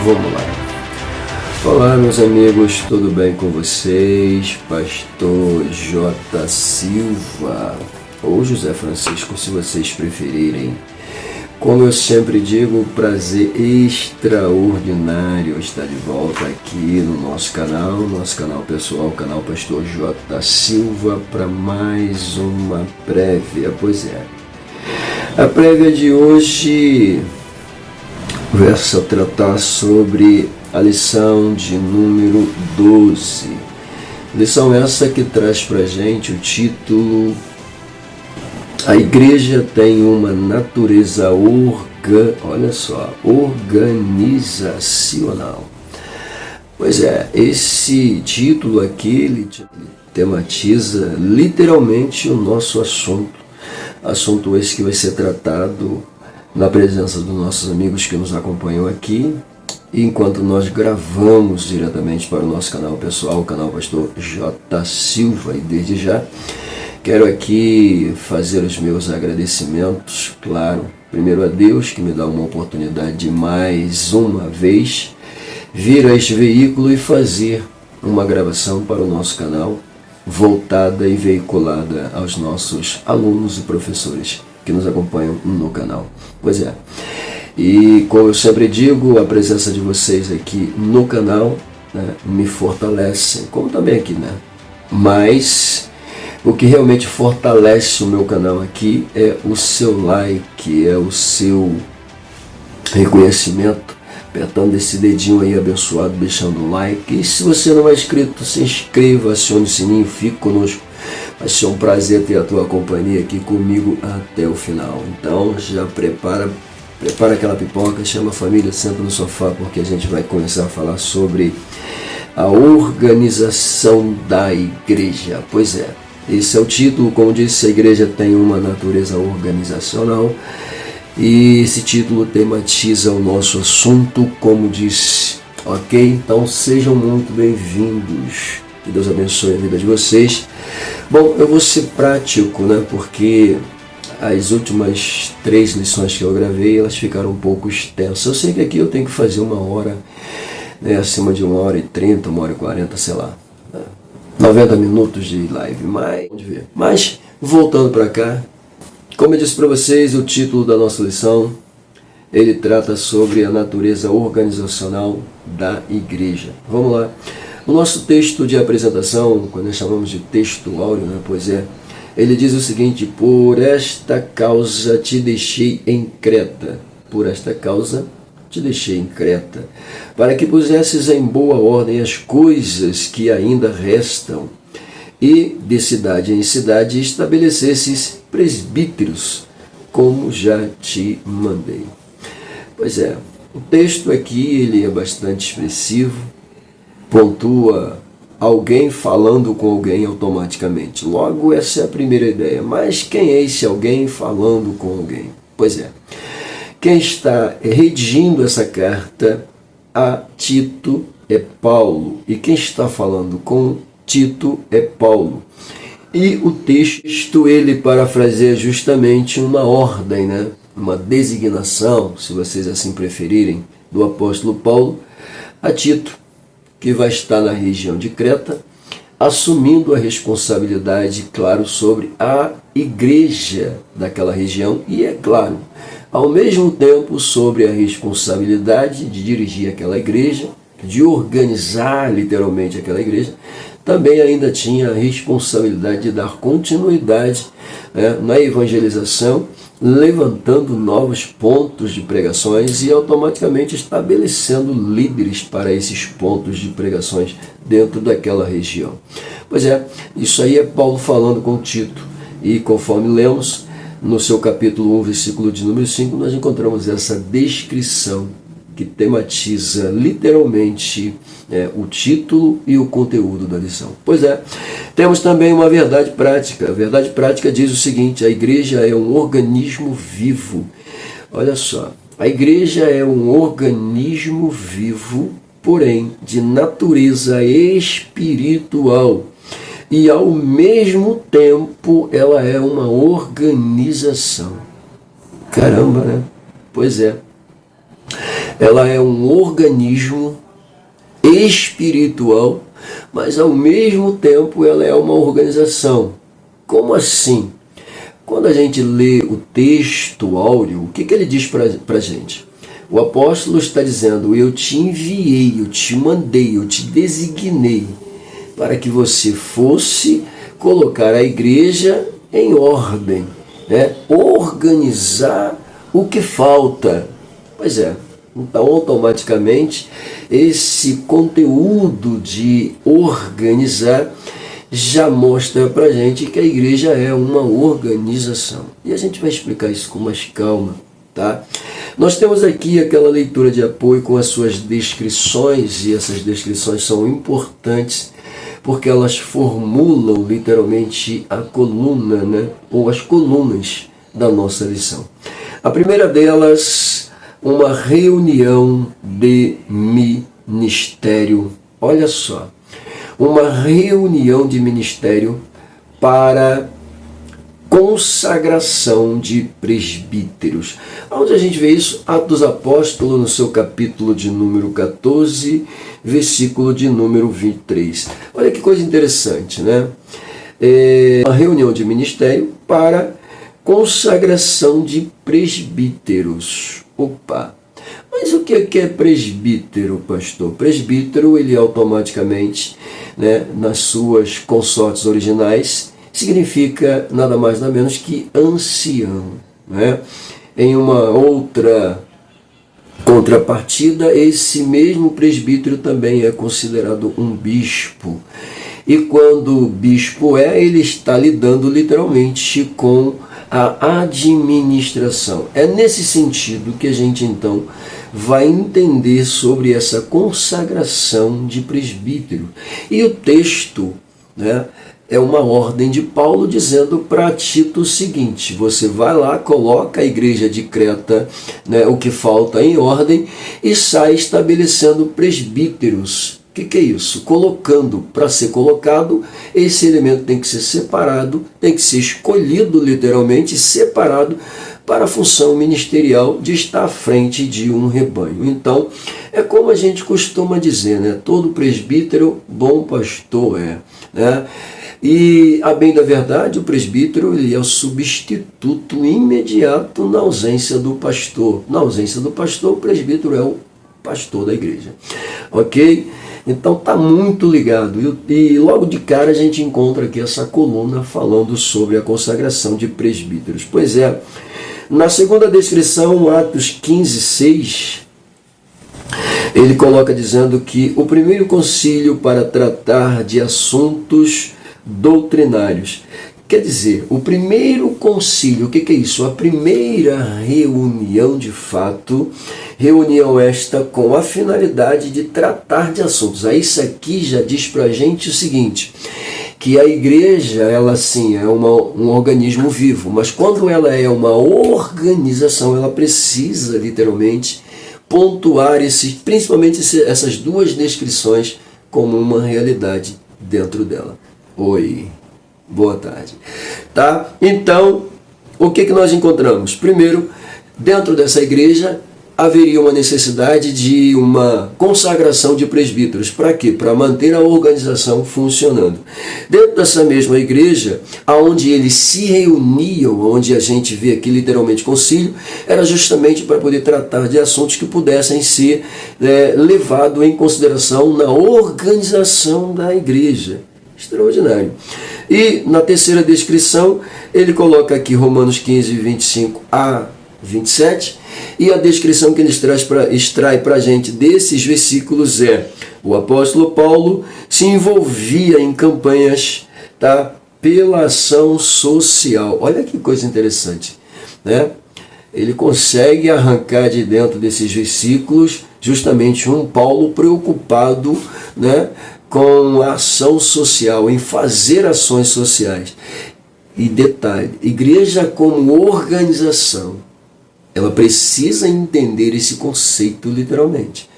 Vamos lá. Olá, meus amigos, tudo bem com vocês? Pastor J. Silva ou José Francisco, se vocês preferirem. Como eu sempre digo, prazer extraordinário estar de volta aqui no nosso canal pessoal, o canal Pastor J. Silva, para mais uma prévia. Pois é, a prévia de hoje versa a tratar sobre a lição de número 12. Lição essa que traz para a gente o título: A igreja tem uma natureza organizacional. Pois é, esse título aqui ele tematiza literalmente o nosso assunto esse que vai ser tratado na presença dos nossos amigos que nos acompanham aqui, enquanto nós gravamos diretamente para o nosso canal pessoal, o canal Pastor J. Silva. E desde já quero aqui fazer os meus agradecimentos, claro, primeiro a Deus, que me dá uma oportunidade de mais uma vez vir a este veículo e fazer uma gravação para o nosso canal, voltada e veiculada aos nossos alunos e professores que nos acompanham no canal. Pois é, e como eu sempre digo, a presença de vocês aqui no canal, né, me fortalece, como também aqui, né? Mas o que realmente fortalece o meu canal aqui é o seu like, é o seu reconhecimento, apertando esse dedinho aí abençoado, deixando o like. E se você não é inscrito, se inscreva, acione o sininho, fique conosco. Vai ser um prazer ter a tua companhia aqui comigo até o final. Então já prepara aquela pipoca, chama a família, senta no sofá, porque a gente vai começar a falar sobre a organização da igreja. Pois é, esse é o título. Como disse, a igreja tem uma natureza organizacional, e esse título tematiza o nosso assunto, como disse, ok? Então sejam muito bem-vindos, que Deus abençoe a vida de vocês. Bom, eu vou ser prático, né? Porque as últimas 3 lições que eu gravei, elas ficaram um pouco extensas. Eu sei que aqui eu tenho que fazer 1 hora, né, acima de 1h30, 1h40, sei lá, 90 minutos de live, mas voltando para cá, como eu disse para vocês, o título da nossa lição, ele trata sobre a natureza organizacional da igreja. Vamos lá. O nosso texto de apresentação, quando nós chamamos de texto áureo, né, pois é, ele diz o seguinte: por esta causa te deixei em Creta. Por esta causa te deixei em Creta, para que pusesses em boa ordem as coisas que ainda restam, e de cidade em cidade estabelecesses presbíteros, como já te mandei. Pois é, o texto aqui ele é bastante expressivo, pontua alguém falando com alguém automaticamente. Logo, essa é a primeira ideia. Mas quem é esse alguém falando com alguém? Pois é, quem está redigindo essa carta a Tito é Paulo, e quem está falando com Tito é Paulo. E o texto, ele parafraseia justamente uma ordem, né? Uma designação, se vocês assim preferirem, do apóstolo Paulo a Tito, que vai estar na região de Creta, assumindo a responsabilidade, claro, sobre a igreja daquela região e, é claro, ao mesmo tempo sobre a responsabilidade de dirigir aquela igreja, de organizar literalmente aquela igreja. Também ainda tinha a responsabilidade de dar continuidade, né, na evangelização, levantando novos pontos de pregações e automaticamente estabelecendo líderes para esses pontos de pregações dentro daquela região. Pois é, isso aí é Paulo falando com Tito, e conforme lemos no seu capítulo 1, versículo de número 5, nós encontramos essa descrição que tematiza literalmente o título e o conteúdo da lição. Pois é, temos também uma verdade prática. A verdade prática diz o seguinte: a igreja é um organismo vivo. Olha só, a igreja é um organismo vivo, porém de natureza espiritual. E ao mesmo tempo ela é uma organização. Caramba, né? Pois é. Ela é um organismo espiritual, mas ao mesmo tempo ela é uma organização. Como assim? Quando a gente lê o texto áureo, o que ele diz para a gente? O apóstolo está dizendo: eu te enviei, eu te mandei, eu te designei para que você fosse colocar a igreja em ordem, né? Organizar o que falta. Pois é, então automaticamente esse conteúdo de organizar já mostra para a gente que a igreja é uma organização. E a gente vai explicar isso com mais calma, tá? Nós temos aqui aquela leitura de apoio com as suas descrições, e essas descrições são importantes porque elas formulam literalmente a coluna, né? Ou as colunas da nossa lição. A primeira delas, uma reunião de ministério. Olha só, uma reunião de ministério para consagração de presbíteros. Onde a gente vê isso? Atos dos Apóstolos, no seu capítulo de número 14, versículo de número 23. Olha que coisa interessante, né? Uma reunião de ministério para consagração de presbíteros. Opa! Mas o que é presbítero, pastor? Presbítero, ele automaticamente, né, nas suas consortes originais, significa nada mais nada menos que ancião, né? Em uma outra contrapartida, esse mesmo presbítero também é considerado um bispo. E quando o bispo ele está lidando literalmente com a administração. É nesse sentido que a gente então vai entender sobre essa consagração de presbítero. E o texto, né, é uma ordem de Paulo dizendo para Tito o seguinte: você vai lá, coloca a igreja de Creta, né, o que falta em ordem, e sai estabelecendo presbíteros. O que é isso? Colocando. Para ser colocado, esse elemento tem que ser separado, tem que ser escolhido literalmente, separado para a função ministerial de estar à frente de um rebanho. Então, é como a gente costuma dizer, né? Todo presbítero, bom pastor é, né? E, a bem da verdade, o presbítero ele é o substituto imediato na ausência do pastor. Na ausência do pastor, o presbítero é o pastor da igreja. Ok? Então está muito ligado. E logo de cara a gente encontra aqui essa coluna falando sobre a consagração de presbíteros. Pois é, na segunda descrição, Atos 15, 6, ele coloca dizendo que o primeiro concílio para tratar de assuntos doutrinários. Quer dizer, o primeiro concílio, o que é isso? A primeira reunião de fato, reunião esta com a finalidade de tratar de assuntos. Aí isso aqui já diz pra gente o seguinte, que a igreja, ela sim, é um organismo vivo, mas quando ela é uma organização, ela precisa literalmente pontuar principalmente essas duas descrições como uma realidade dentro dela. Oi. Boa tarde. Tá? Então, o que nós encontramos? Primeiro, dentro dessa igreja, haveria uma necessidade de uma consagração de presbíteros. Para quê? Para manter a organização funcionando. Dentro dessa mesma igreja, onde eles se reuniam, onde a gente vê aqui literalmente concílio, era justamente para poder tratar de assuntos que pudessem ser levados em consideração na organização da igreja. Extraordinário. E na terceira descrição, ele coloca aqui Romanos 15, 25 a 27, e a descrição que ele extrai para a gente desses versículos é: o apóstolo Paulo se envolvia em campanhas, tá, pela ação social. Olha que coisa interessante, né? Ele consegue arrancar de dentro desses versículos justamente um Paulo preocupado, né, com a ação social, em fazer ações sociais. E detalhe, igreja como organização, ela precisa entender esse conceito literalmente.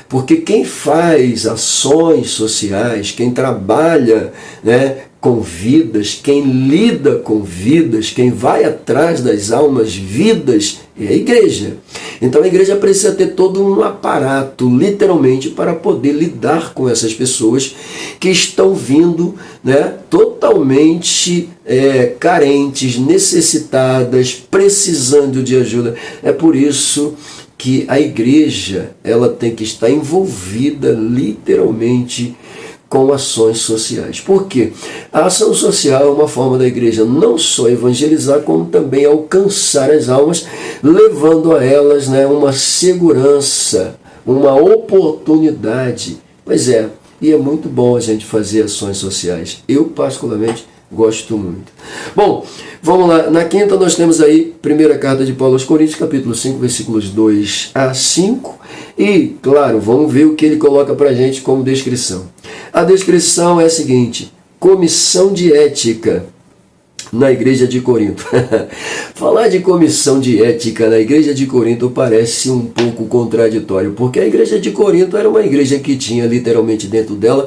Porque quem faz ações sociais, quem trabalha, né, com vidas, quem lida com vidas, quem vai atrás das almas, vidas É a igreja. Então a igreja precisa ter todo um aparato, literalmente, para poder lidar com essas pessoas que estão vindo, né, totalmente carentes, necessitadas, precisando de ajuda. É por isso que a igreja ela tem que estar envolvida literalmente com ações sociais. Por quê? A ação social é uma forma da igreja não só evangelizar, como também alcançar as almas, levando a elas, né, uma segurança, uma oportunidade. Pois é, e é muito bom a gente fazer ações sociais. Eu, particularmente, gosto muito. Bom, vamos lá. Na quinta nós temos aí, primeira carta de Paulo aos Coríntios, capítulo 5, versículos 2 a 5. E, claro, vamos ver o que ele coloca para a gente como descrição. A descrição é a seguinte: comissão de ética na igreja de Corinto. Falar de comissão de ética na igreja de Corinto parece um pouco contraditório, porque a igreja de Corinto era uma igreja que tinha literalmente dentro dela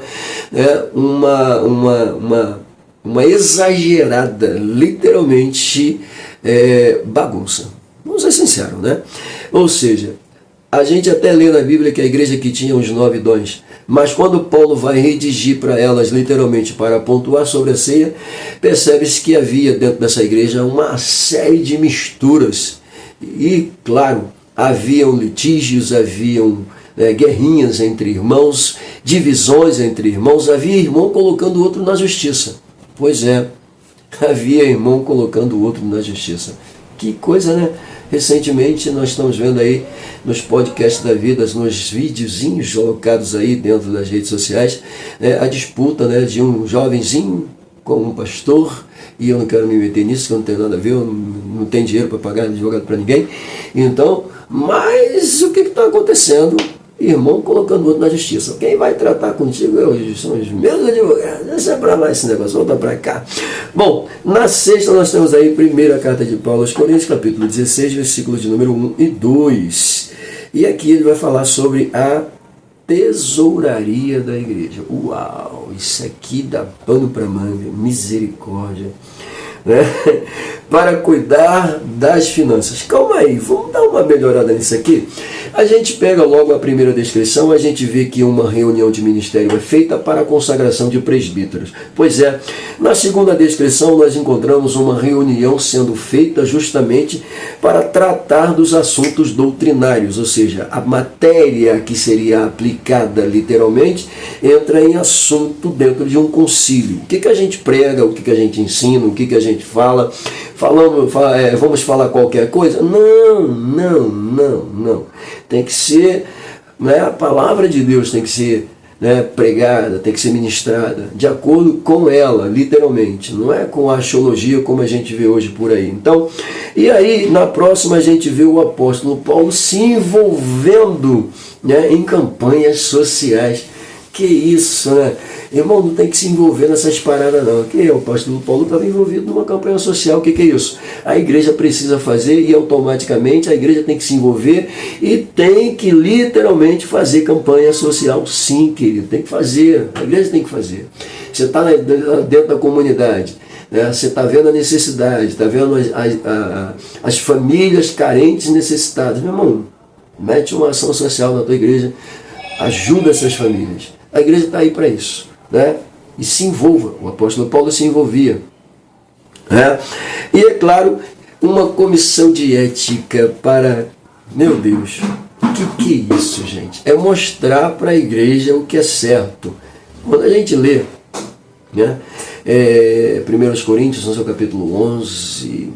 uma exagerada, literalmente, bagunça. Vamos ser sinceros, né? Ou seja, a gente até lê na Bíblia que a igreja que tinha os 9 dons, mas quando Paulo vai redigir para elas, literalmente, para pontuar sobre a ceia, percebe-se que havia dentro dessa igreja uma série de misturas. E, claro, haviam litígios, haviam guerrinhas entre irmãos, divisões entre irmãos, havia irmão colocando o outro na justiça. Pois é, havia irmão colocando o outro na justiça. Que coisa, né? Recentemente nós estamos vendo aí nos podcasts da vida, nos videozinhos colocados aí dentro das redes sociais, a disputa, né, de um jovenzinho com um pastor, e eu não quero me meter nisso, que eu não tenho nada a ver, eu não tenho dinheiro para pagar advogado para ninguém. Então, mas o que está acontecendo? Irmão colocando o outro na justiça. Quem vai tratar contigo são os meus advogados. Deixa para lá esse negócio, volta para cá. Bom, na sexta nós temos aí a primeira carta de Paulo aos Coríntios, capítulo 16, versículos de número 1 e 2. E aqui ele vai falar sobre a tesouraria da igreja. Uau, isso aqui dá pano para manga, misericórdia. Né? Para cuidar das finanças. Calma aí, vamos dar uma melhorada nisso aqui. A gente pega logo a primeira descrição, a gente vê que uma reunião de ministério é feita para a consagração de presbíteros. Pois é, na segunda descrição nós encontramos uma reunião sendo feita justamente para tratar dos assuntos doutrinários, ou seja, a matéria que seria aplicada literalmente entra em assunto dentro de um concílio. O que a gente prega, o que a gente ensina, o que a gente fala, vamos falar qualquer coisa? Não. Tem que ser, a palavra de Deus tem que ser pregada, tem que ser ministrada de acordo com ela, literalmente. Não é com a axiologia como a gente vê hoje por aí. Então, e aí na próxima a gente vê o apóstolo Paulo se envolvendo em campanhas sociais. Que isso, né? Irmão, não tem que se envolver nessas paradas não. Que o apóstolo Paulo estava envolvido numa campanha social. O que é isso? A igreja precisa fazer e automaticamente a igreja tem que se envolver e tem que literalmente fazer campanha social. Sim, querido, tem que fazer. A igreja tem que fazer. Você está dentro da comunidade, você está vendo a necessidade, está vendo as famílias carentes e necessitadas. Meu irmão, mete uma ação social na tua igreja, ajuda essas famílias. A igreja está aí para isso, e se envolva. O apóstolo Paulo se envolvia. E é claro, uma comissão de ética para... Meu Deus, o que é isso, gente? É mostrar para a igreja o que é certo. Quando a gente lê 1 Coríntios, no seu capítulo 11,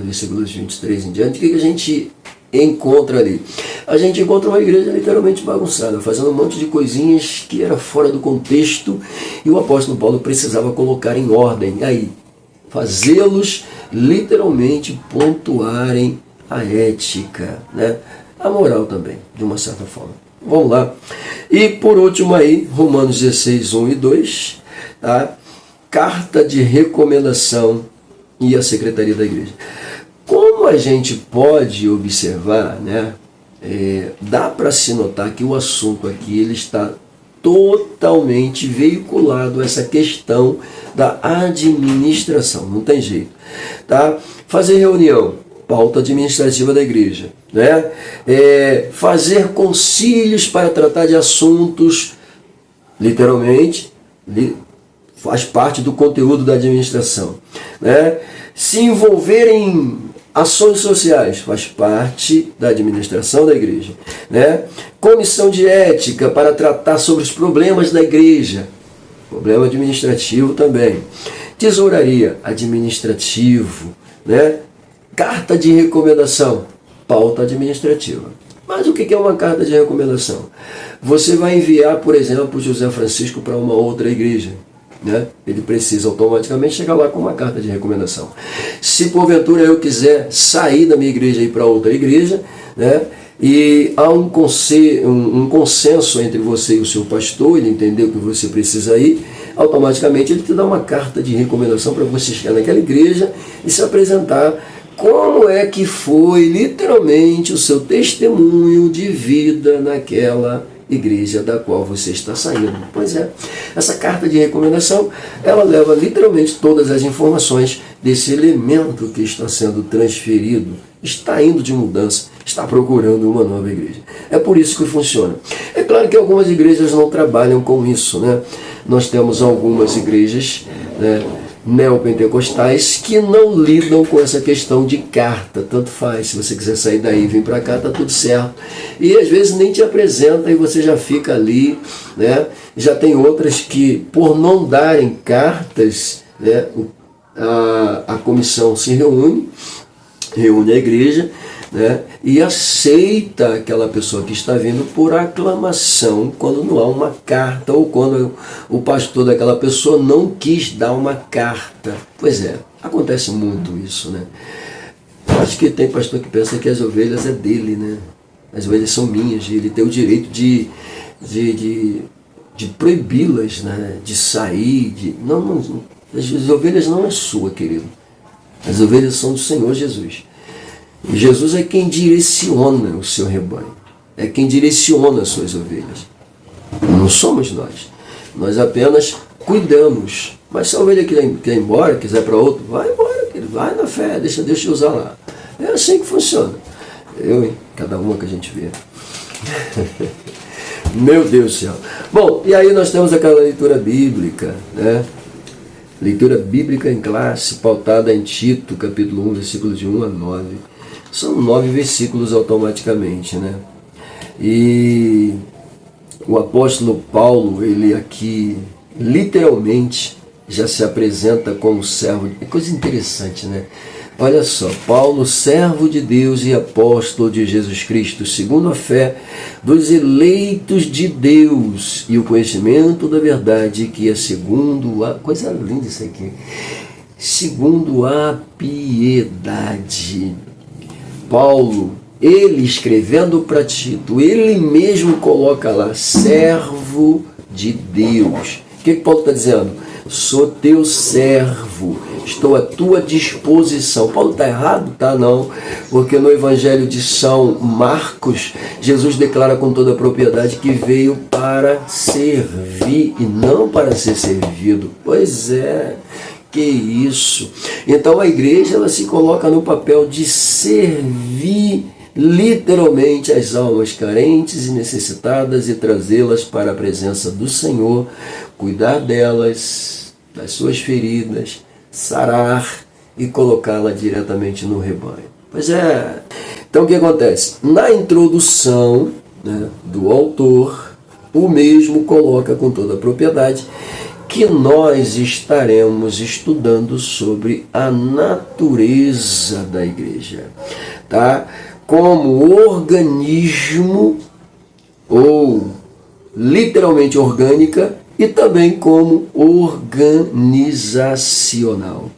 versículos 23 em diante, o que a gente encontra ali? A gente encontra uma igreja literalmente bagunçada, fazendo um monte de coisinhas que era fora do contexto, e o apóstolo Paulo precisava colocar em ordem, aí, fazê-los literalmente pontuarem a ética, a moral também, de uma certa forma. Vamos lá. E por último aí, Romanos 16, 1 e 2, a carta de recomendação e a secretaria da igreja. Como a gente pode observar, dá para se notar que o assunto aqui ele está totalmente veiculado a essa questão da administração, não tem jeito. Fazer reunião, pauta administrativa da igreja, né? Fazer concílios para tratar de assuntos, literalmente, faz parte do conteúdo da administração, né? Se envolver em ações sociais, faz parte da administração da igreja, né? Comissão de ética para tratar sobre os problemas da igreja, problema administrativo também. Tesouraria, administrativo, né? Carta de recomendação, pauta administrativa. Mas o que é uma carta de recomendação? Você vai enviar, por exemplo, José Francisco para uma outra igreja, né? Ele precisa automaticamente chegar lá com uma carta de recomendação. Se porventura eu quiser sair da minha igreja e ir para outra igreja, né? E há um consenso entre você e o seu pastor, ele entendeu que você precisa ir, automaticamente ele te dá uma carta de recomendação para você chegar naquela igreja e se apresentar como é que foi literalmente o seu testemunho de vida naquela igreja da qual você está saindo. Pois é, essa carta de recomendação, ela leva literalmente todas as informações desse elemento que está sendo transferido, está indo de mudança, está procurando uma nova igreja. É por isso que funciona. É claro que algumas igrejas não trabalham com isso, né? Nós temos algumas igrejas, né, neopentecostais que não lidam com essa questão de carta, tanto faz, se você quiser sair daí e vir para cá, tá tudo certo, e às vezes nem te apresenta e você já fica ali, né? Já tem outras que, por não darem cartas, né, a comissão se reúne a igreja, né, e aceita aquela pessoa que está vindo por aclamação quando não há uma carta ou quando o pastor daquela pessoa não quis dar uma carta. Pois é, acontece muito isso, né? Acho que tem pastor que pensa que as ovelhas é dele, né? As ovelhas são minhas, ele tem o direito de proibi-las, né? De sair, não, as ovelhas não é sua, querido. As ovelhas são do Senhor Jesus. E Jesus é quem direciona o seu rebanho. É quem direciona as suas ovelhas. Não somos nós. Nós apenas cuidamos. Mas se a ovelha quer ir embora, quiser para outro, vai embora, querido. Vai na fé, deixa Deus te usar lá. É assim que funciona. Cada uma que a gente vê. Meu Deus do céu. Bom, e aí nós temos aquela leitura bíblica, né? Leitura bíblica em classe, pautada em Tito, capítulo 1, versículos de 1 a 9. São 9 versículos automaticamente, né? E o apóstolo Paulo, ele aqui, literalmente, já se apresenta como servo. É coisa interessante, né? Olha só, Paulo, servo de Deus e apóstolo de Jesus Cristo, segundo a fé dos eleitos de Deus e o conhecimento da verdade, que é segundo a... Coisa linda isso aqui. Segundo a piedade. Paulo, ele escrevendo para Tito, ele mesmo coloca lá, servo de Deus. O que Paulo está dizendo? Sou teu servo, estou à tua disposição. Paulo está errado? Tá, não, porque no Evangelho de São Marcos, Jesus declara com toda a propriedade que veio para servir e não para ser servido. Pois é, que isso. Então a igreja, ela se coloca no papel de servir literalmente as almas carentes e necessitadas e trazê-las para a presença do Senhor, cuidar delas, das suas feridas, sarar e colocá-la diretamente no rebanho. Pois é. Então o que acontece? Na introdução, né, do autor, o mesmo coloca com toda a propriedade que nós estaremos estudando sobre a natureza da igreja, tá? Como organismo, ou literalmente orgânica, e também como organizacional.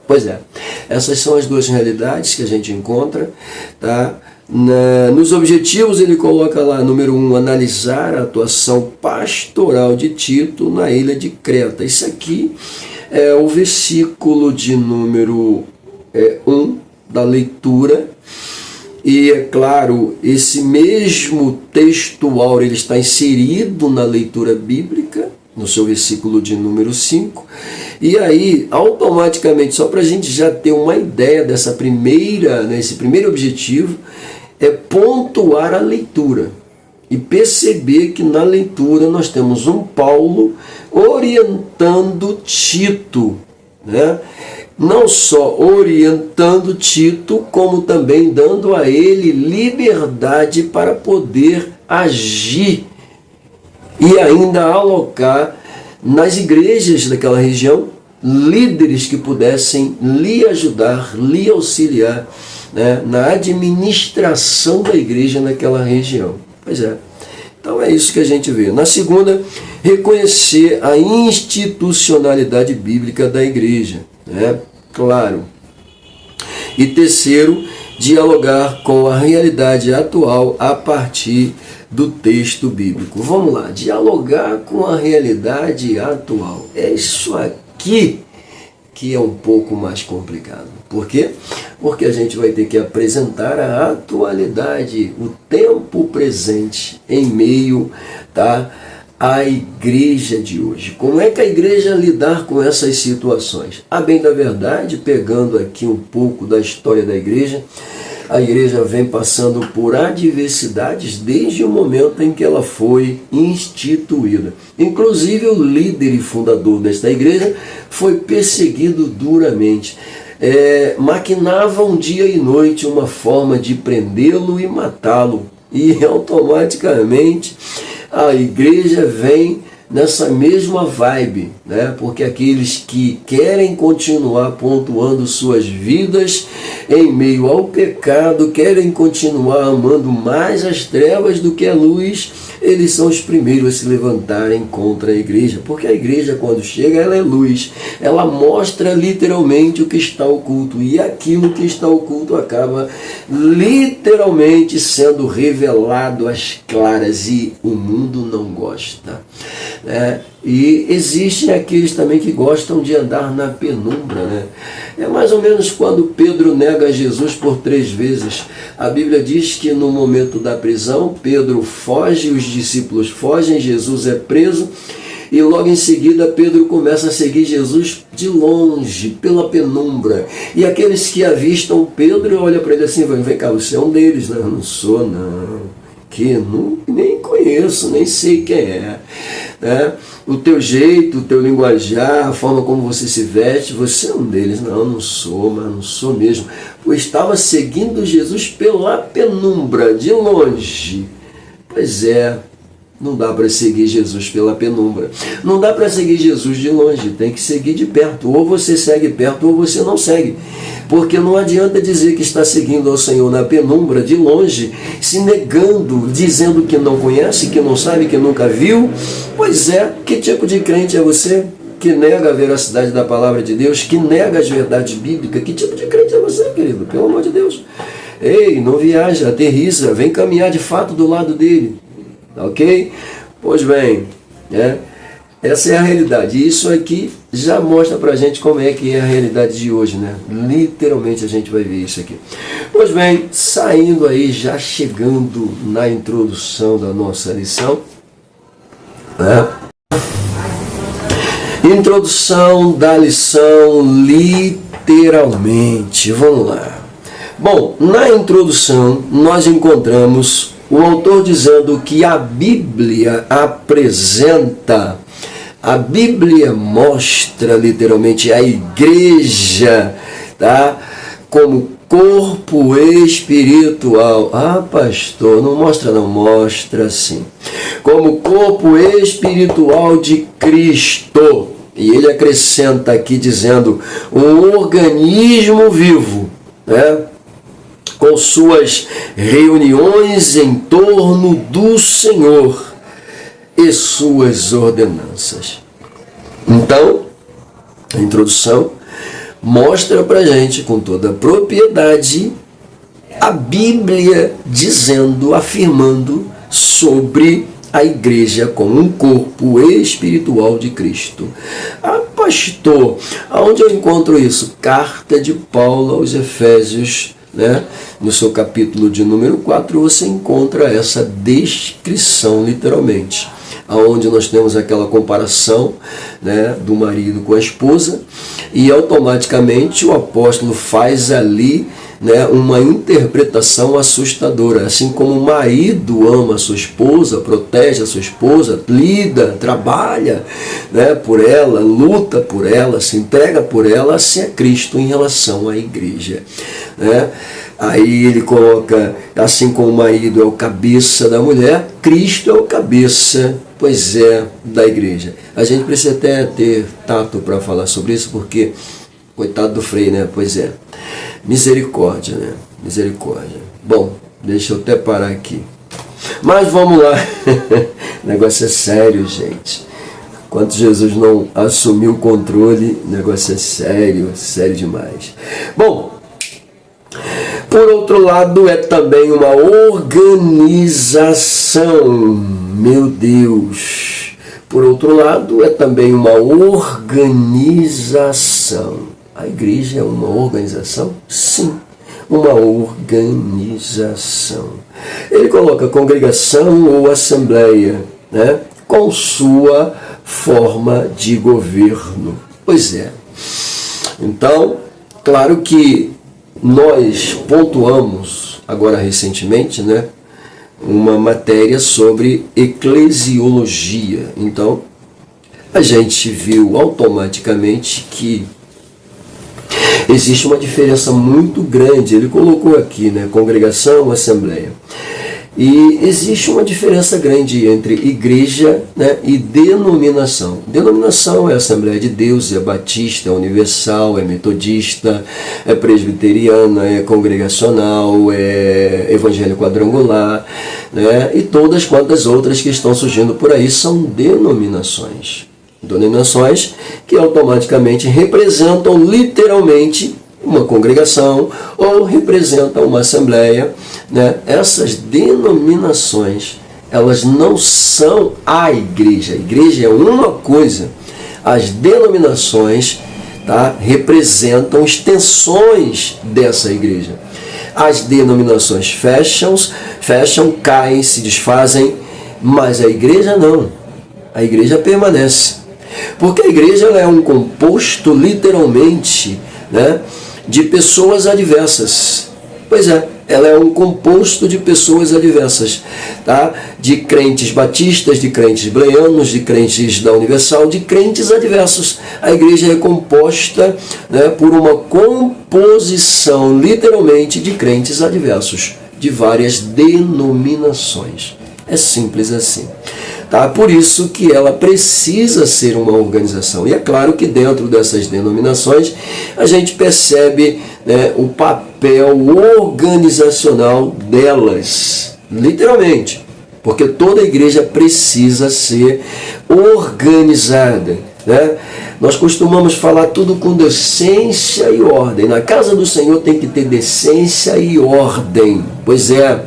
Pois é, essas são as duas realidades que a gente encontra, tá? Nos objetivos ele coloca lá, número 1, analisar a atuação pastoral de Tito na ilha de Creta. Isso aqui é o versículo de número 1 da leitura. E é claro, esse mesmo textual ele está inserido na leitura bíblica, no seu versículo de número 5. E aí, automaticamente, só para a gente já ter uma ideia dessa primeira, né, esse primeiro objetivo, é pontuar a leitura. E perceber que na leitura nós temos um Paulo orientando Tito, né? Não só orientando Tito, como também dando a ele liberdade para poder agir e ainda alocar nas igrejas daquela região líderes que pudessem lhe ajudar, lhe auxiliar, né, na administração da igreja naquela região. Pois é. Então é isso que a gente vê. Na segunda, reconhecer a institucionalidade bíblica da igreja, né? Claro. E terceiro, dialogar com a realidade atual a partir do texto bíblico. Vamos lá, dialogar com a realidade atual. É isso aqui que é um pouco mais complicado. Por quê? Porque a gente vai ter que apresentar a atualidade, o tempo presente em meio, tá, à igreja de hoje. Como é que a igreja lidar com essas situações? A bem da verdade, pegando aqui um pouco da história da igreja, a igreja vem passando por adversidades desde o momento em que ela foi instituída. Inclusive o líder e fundador desta igreja foi perseguido duramente. Maquinavam dia e noite uma forma de prendê-lo e matá-lo. E automaticamente a igreja vem nessa mesma vibe, né? Porque aqueles que querem continuar pontuando suas vidas em meio ao pecado, querem continuar amando mais as trevas do que a luz, eles são os primeiros a se levantarem contra a igreja, porque a igreja, quando chega, ela é luz, ela mostra literalmente o que está oculto, e aquilo que está oculto acaba literalmente sendo revelado às claras, e o mundo não gosta. E existem aqueles também que gostam de andar na penumbra, né? É mais ou menos quando Pedro nega Jesus por 3 vezes. A Bíblia diz que no momento da prisão, Pedro foge, os discípulos fogem, Jesus é preso, e logo em seguida Pedro começa a seguir Jesus de longe, pela penumbra. E aqueles que avistam Pedro olham para ele assim, vem cá, você é um deles, né? Eu não sou, não. Que nem conheço, nem sei quem é. O teu jeito, o teu linguajar, a forma como você se veste, você é um deles. Não, não sou, mas não sou mesmo. Eu estava seguindo Jesus pela penumbra, de longe. Pois é, não dá para seguir Jesus pela penumbra. Não dá para seguir Jesus de longe, tem que seguir de perto. Ou você segue perto ou você não segue. Porque não adianta dizer que está seguindo ao Senhor na penumbra, de longe, se negando, dizendo que não conhece, que não sabe, que nunca viu. Pois é, que tipo de crente é você que nega a veracidade da palavra de Deus, que nega as verdades bíblicas? Que tipo de crente é você, querido? Pelo amor de Deus. Ei, não viaja, aterriza, vem caminhar de fato do lado dele. Ok? Pois bem, essa é a realidade. E isso aqui já mostra pra gente como é que é a realidade de hoje, né? Literalmente a gente vai ver isso aqui. Pois bem, saindo aí, já chegando na introdução da nossa lição, introdução da lição, literalmente. Vamos lá. Bom, na introdução nós encontramos o autor dizendo que a Bíblia apresenta, a Bíblia mostra literalmente a igreja, tá, como corpo espiritual. Ah, pastor, não mostra não, mostra sim. Como corpo espiritual de Cristo. E ele acrescenta aqui dizendo, um organismo vivo, né, com suas reuniões em torno do Senhor e suas ordenanças. Então, a introdução mostra para a gente com toda a propriedade a Bíblia dizendo, afirmando sobre a igreja como um corpo espiritual de Cristo. Ah, pastor, aonde eu encontro isso? Carta de Paulo aos Efésios, né? No seu capítulo de número 4, você encontra essa descrição literalmente. onde nós temos aquela comparação, né, do marido com a esposa, e automaticamente o apóstolo faz ali, né, uma interpretação assustadora. Assim como o marido ama a sua esposa, protege a sua esposa, lida, trabalha, né, por ela, luta por ela, se entrega por ela, assim é Cristo em relação à igreja, né? Aí ele coloca, assim como o marido é o cabeça da mulher, Cristo é o cabeça, pois é, da igreja. A gente precisa até ter tato para falar sobre isso, porque, coitado do Frei, né? Pois é, misericórdia, né? Misericórdia. Bom, deixa eu até parar aqui. Mas vamos lá, o negócio é sério, gente. Enquanto Jesus não assumiu o controle, o negócio é sério, sério demais. Bom, por outro lado, é também uma organização. Meu Deus! Por outro lado, é também uma organização. A igreja é uma organização? Sim, uma organização. Ele coloca congregação ou assembleia, né, com sua forma de governo. Pois é. Então, claro que nós pontuamos, agora recentemente, né, uma matéria sobre eclesiologia. Então, a gente viu automaticamente que existe uma diferença muito grande. Ele colocou aqui, né, congregação, assembleia. E existe uma diferença grande entre igreja, né, e denominação. Denominação é Assembleia de Deus, é batista, é universal, é metodista, é presbiteriana, é congregacional, é evangelho quadrangular, né, e todas quantas outras que estão surgindo por aí são denominações. Denominações que automaticamente representam literalmente uma congregação ou representam uma assembleia, né? Essas denominações, elas não são a igreja. A igreja é uma coisa. As denominações, tá, representam extensões dessa igreja. As denominações fecham, caem, se desfazem, mas a igreja não. A igreja permanece. Porque a igreja ela é um composto, literalmente, né, de pessoas adversas. Pois é, ela é um composto de pessoas adversas, tá? De crentes batistas, de crentes bleianos, de crentes da Universal, de crentes adversos. A igreja é composta, né, por uma composição, literalmente, de crentes adversos, de várias denominações. É simples assim. Tá? Por isso que ela precisa ser uma organização. E é claro que dentro dessas denominações a gente percebe, né, o papel organizacional delas, literalmente. Porque toda igreja precisa ser organizada, né? Nós costumamos falar tudo com decência e ordem. Na casa do Senhor tem que ter decência e ordem. Pois é.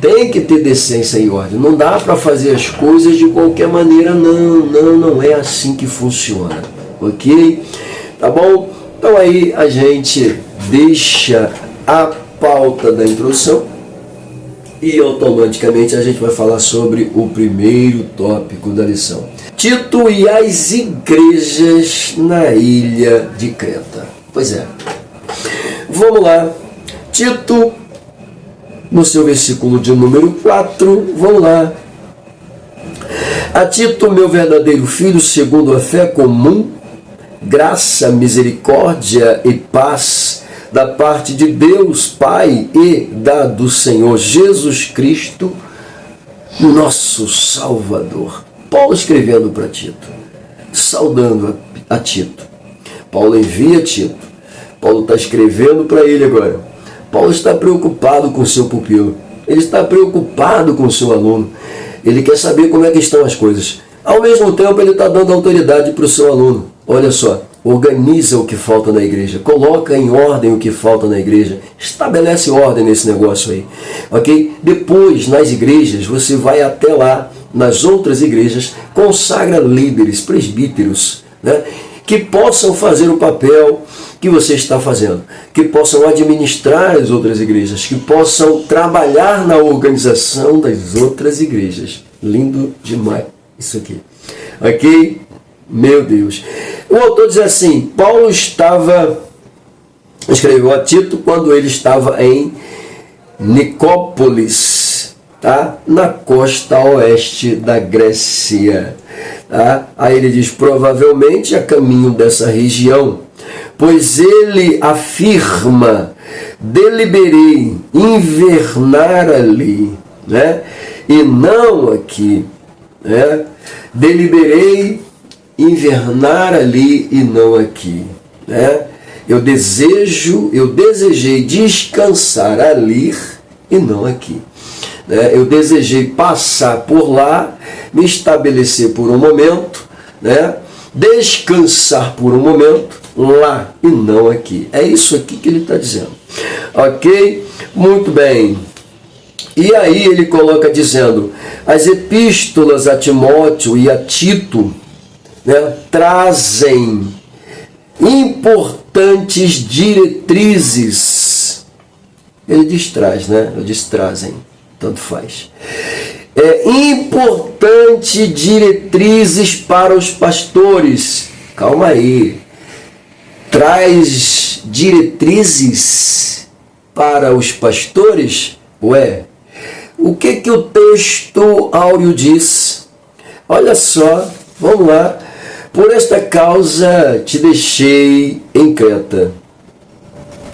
Tem que ter decência e ordem. Não dá para fazer as coisas de qualquer maneira, não é assim que funciona. Ok? Tá bom? Então aí a gente deixa a pauta da introdução e automaticamente a gente vai falar sobre o primeiro tópico da lição. Tito e as igrejas na ilha de Creta. Pois é. Vamos lá. Tito, no seu versículo de número 4, vamos lá. A Tito, meu verdadeiro filho, segundo a fé comum, graça, misericórdia e paz da parte de Deus Pai e da do Senhor Jesus Cristo, nosso Salvador. Paulo escrevendo para Tito, saudando a Tito. Paulo envia Tito. Paulo está escrevendo para ele agora. Paulo está preocupado com o seu pupilo. Ele está preocupado com o seu aluno. Ele quer saber como é que estão as coisas. Ao mesmo tempo, ele está dando autoridade para o seu aluno. Olha só, organiza o que falta na igreja. Coloca em ordem o que falta na igreja. Estabelece ordem nesse negócio aí. Ok? Depois, nas igrejas, você vai até lá, nas outras igrejas, consagra líderes, presbíteros, né, que possam fazer o papel que você está fazendo, que possam administrar as outras igrejas, que possam trabalhar na organização das outras igrejas. Lindo demais isso aqui. Ok? Meu Deus. O autor diz assim, Paulo escreveu a Tito quando ele estava em Nicópolis, tá? Na costa oeste da Grécia. Tá? Aí ele diz, provavelmente a caminho dessa região, pois ele afirma, deliberei invernar ali, né? E não aqui, né? Deliberei invernar ali e não aqui, né? Eu desejei descansar ali e não aqui. Né? Eu desejei passar por lá, me estabelecer por um momento, né? Descansar por um momento lá e não aqui. É isso aqui que ele está dizendo. Ok? Muito bem. E aí ele coloca dizendo, as epístolas a Timóteo e a Tito, né, trazem importantes diretrizes. Ele diz traz, né? Eu disse trazem, tanto faz. Importante diretrizes para os pastores. Calma aí. Traz diretrizes para os pastores? Ué, o que o texto áureo diz? Olha só, vamos lá. Por esta causa te deixei em Creta.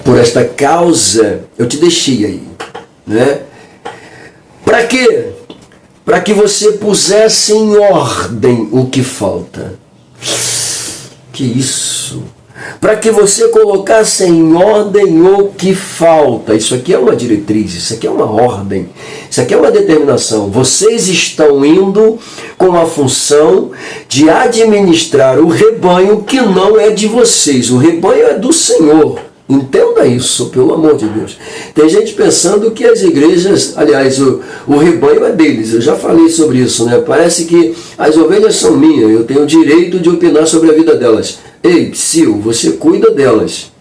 Por esta causa eu te deixei aí, né? Para quê? Para que você pusesse em ordem o que falta. Que isso? Para que você colocasse em ordem o que falta. Isso aqui é uma diretriz, isso aqui é uma ordem, isso aqui é uma determinação. Vocês estão indo com a função de administrar o rebanho que não é de vocês. O rebanho é do Senhor. Entenda isso, pelo amor de Deus. Tem gente pensando que as igrejas, aliás, o rebanho é deles. Eu já falei sobre isso, né? Parece que as ovelhas são minhas, eu tenho o direito de opinar sobre a vida delas. Ei, psiu, você cuida delas,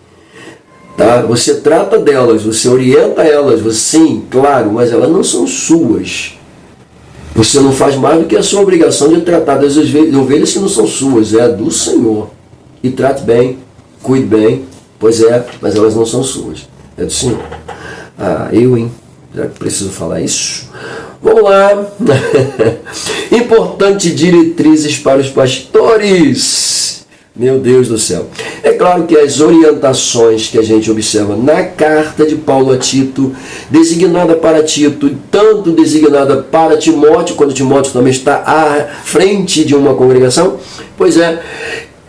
tá? Você trata delas, você orienta elas, sim, claro, mas elas não são suas. Você não faz mais do que a sua obrigação de tratar das ovelhas que não são suas, é a do Senhor. E trate bem, cuide bem, pois é, mas elas não são suas, é do Senhor. Ah, hein? Será que preciso falar isso? Vamos lá. Importante diretrizes para os pastores. Meu Deus do céu. É claro que as orientações que a gente observa na carta de Paulo a Tito, designada para Tito, tanto designada para Timóteo, quando Timóteo também está à frente de uma congregação, pois é,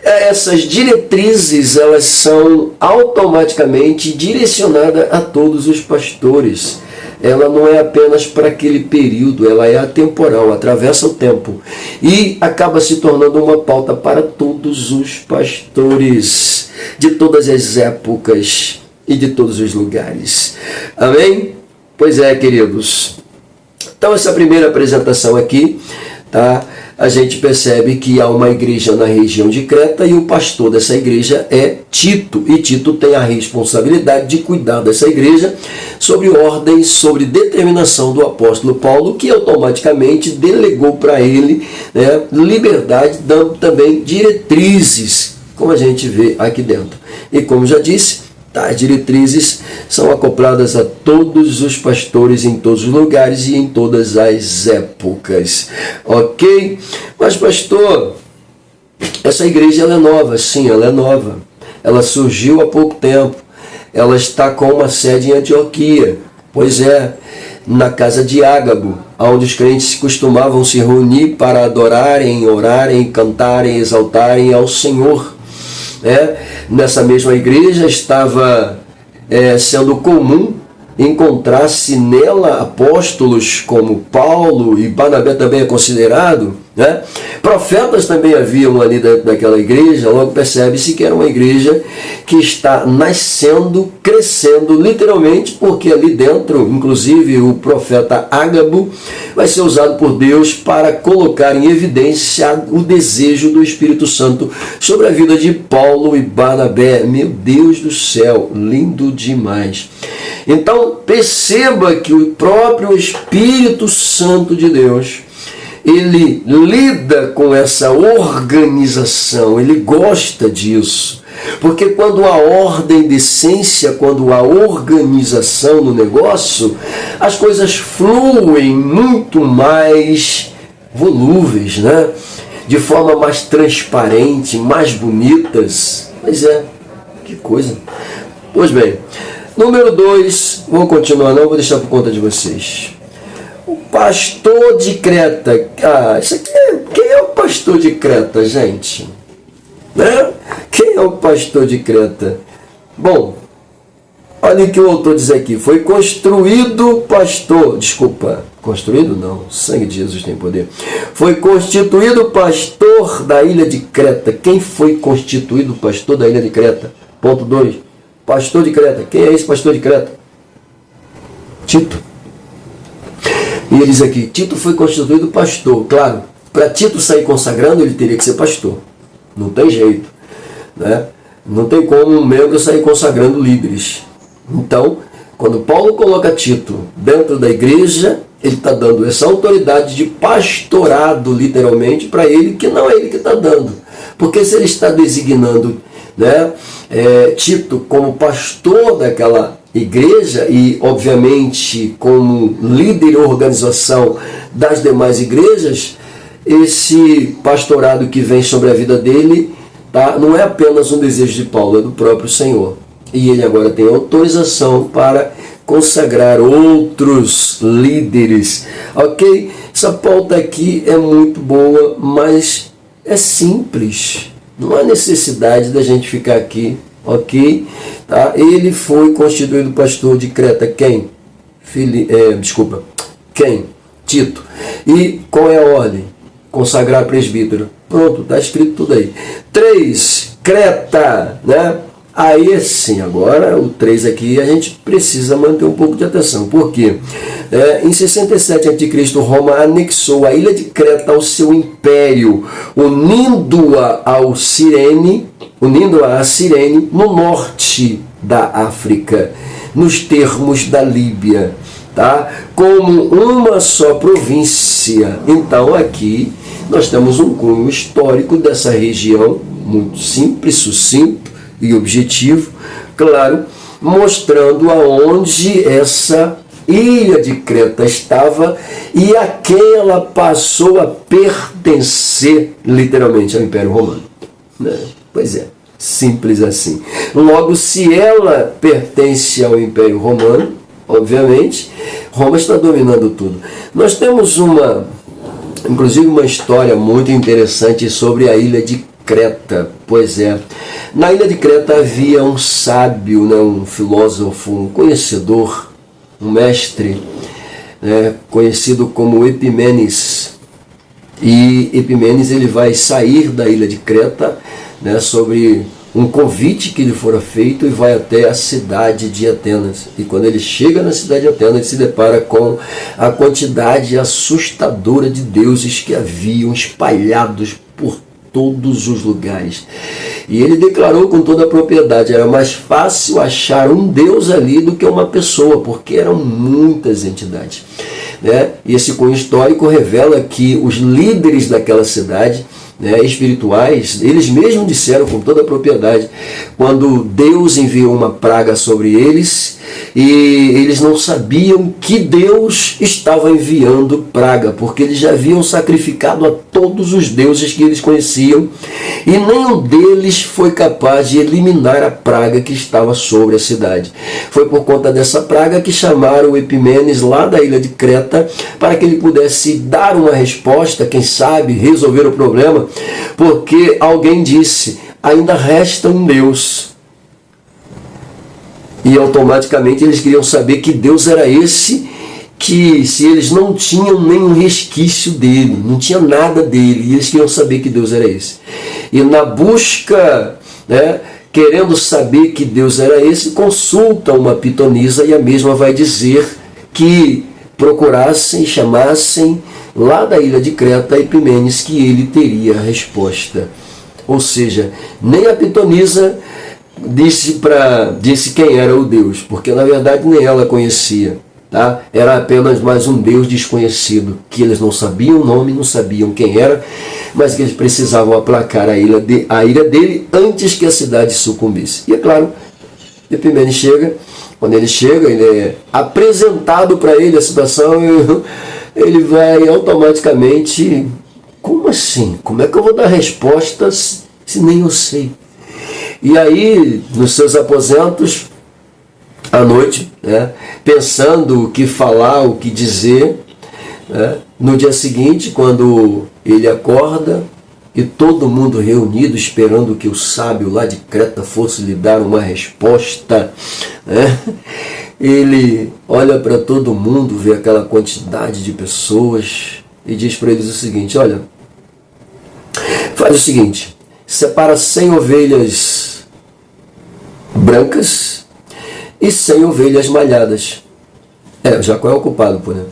essas diretrizes, elas são automaticamente direcionadas a todos os pastores. Ela não é apenas para aquele período, ela é atemporal, atravessa o tempo e acaba se tornando uma pauta para todos os pastores de todas as épocas e de todos os lugares. Amém? Pois é, queridos. Então, essa primeira apresentação aqui, tá? A gente percebe que há uma igreja na região de Creta e o pastor dessa igreja é Tito. E Tito tem a responsabilidade de cuidar dessa igreja sobre ordens, sobre determinação do apóstolo Paulo, que automaticamente delegou para ele, né, liberdade, dando também diretrizes, como a gente vê aqui dentro. E como já disse, as diretrizes são acopladas a todos os pastores em todos os lugares e em todas as épocas. Ok? Mas, pastor, essa igreja ela é nova. Sim, ela é nova. Ela surgiu há pouco tempo. Ela está com uma sede em Antioquia. Pois é, na casa de Ágabo, onde os crentes costumavam se reunir para adorarem, orarem, cantarem, exaltarem ao Senhor. Nessa mesma igreja estava sendo comum encontrar-se nela apóstolos como Paulo, e Barnabé também é considerado, né? Profetas também haviam ali daquela igreja. Logo percebe-se que era uma igreja que está nascendo, crescendo literalmente, porque ali dentro, inclusive o profeta Ágabo vai ser usado por Deus para colocar em evidência o desejo do Espírito Santo sobre a vida de Paulo e Barnabé. Meu Deus do céu, lindo demais. Então perceba que o próprio Espírito Santo de Deus ele lida com essa organização, ele gosta disso. Porque quando há ordem, decência, quando há organização no negócio, as coisas fluem muito mais volúveis, né? De forma mais transparente, mais bonitas. Pois é, que coisa. Pois bem, número 2, vou continuar não, vou deixar por conta de vocês. O pastor de Creta. Isso aqui quem é o pastor de Creta, gente? Né? Quem é o pastor de Creta? Bom, olha o que o autor diz aqui. Foi construído pastor. Desculpa, construído não. O sangue de Jesus tem poder. Foi constituído pastor da ilha de Creta. Quem foi constituído pastor da ilha de Creta? Ponto 2. Pastor de Creta. Quem é esse pastor de Creta? Tito. E ele diz aqui, Tito foi constituído pastor. Claro, para Tito sair consagrando, ele teria que ser pastor. Não tem jeito, né? Não tem como um membro sair consagrando líderes. Então, quando Paulo coloca Tito dentro da igreja, ele está dando essa autoridade de pastorado, literalmente, para ele, que não é ele que está dando. Porque se ele está designando, né, Tito como pastor daquela igreja e, obviamente, como líder e organização das demais igrejas, esse pastorado que vem sobre a vida dele, tá, não é apenas um desejo de Paulo, é do próprio Senhor. E ele agora tem autorização para consagrar outros líderes. Ok? Essa pauta aqui é muito boa, mas é simples. Não há necessidade da gente ficar aqui, ok? Tá? Ele foi constituído pastor de Creta. Quem? Quem? Tito. E qual é a ordem? Consagrar presbítero. Pronto, está escrito tudo aí. 3, Creta, né? Aí sim, agora o 3 aqui a gente precisa manter um pouco de atenção. Por quê? Em 67 a.C., Roma anexou a ilha de Creta ao seu império, unindo-a a Cirene no norte da África, nos termos da Líbia, tá? Como uma só província. Então aqui nós temos um cunho histórico dessa região, muito simples, sucinto e objetivo, claro, mostrando aonde essa ilha de Creta estava e a quem ela passou a pertencer, literalmente, ao Império Romano. Pois é, simples assim. Logo, se ela pertence ao Império Romano, obviamente, Roma está dominando tudo. Nós temos inclusive uma história muito interessante sobre a ilha de Creta. Pois é, na ilha de Creta havia um sábio, né, um filósofo, um conhecedor, um mestre, né, conhecido como Epimenes. E Epimenes ele vai sair da ilha de Creta, né, sobre um convite que lhe fora feito e vai até a cidade de Atenas. E quando ele chega na cidade de Atenas, ele se depara com a quantidade assustadora de deuses que haviam espalhados por todos os lugares. E ele declarou com toda a propriedade, era mais fácil achar um Deus ali do que uma pessoa, porque eram muitas entidades. Né? E esse cunho histórico revela que os líderes daquela cidade, né, espirituais, eles mesmos disseram com toda a propriedade, quando Deus enviou uma praga sobre eles, e eles não sabiam que Deus estava enviando praga, porque eles já haviam sacrificado a todos os deuses que eles conheciam, e nenhum deles foi capaz de eliminar a praga que estava sobre a cidade. Foi por conta dessa praga que chamaram Epimenes lá da ilha de Creta, para que ele pudesse dar uma resposta, quem sabe resolver o problema, porque alguém disse, ainda resta um Deus. E automaticamente eles queriam saber que Deus era esse, que se eles não tinham nenhum resquício dele, não tinha nada dele, e eles queriam saber que Deus era esse. E na busca, né, querendo saber que Deus era esse, consultam uma pitonisa e a mesma vai dizer que procurassem, chamassem lá da ilha de Creta Epimenes, que ele teria a resposta. Ou seja, nem a pitonisa disse quem era o Deus, porque na verdade nem ela conhecia. tá? Era apenas mais um Deus desconhecido, que eles não sabiam o nome, não sabiam quem era, mas que eles precisavam aplacar a ira dele antes que a cidade sucumbisse. E é claro, Epimenes chega, quando ele chega, ele é apresentado para ele a situação, e ele vai automaticamente, como assim? Como é que eu vou dar respostas se nem eu sei? E aí, nos seus aposentos, à noite, né, pensando o que falar, o que dizer, né, no dia seguinte, quando ele acorda e todo mundo reunido esperando que o sábio lá de Creta fosse lhe dar uma resposta, né, ele olha para todo mundo, vê aquela quantidade de pessoas e diz para eles o seguinte: olha, faz o seguinte, separa 100 ovelhas brancas e 100 ovelhas malhadas. Jacó é o culpado, pô, né?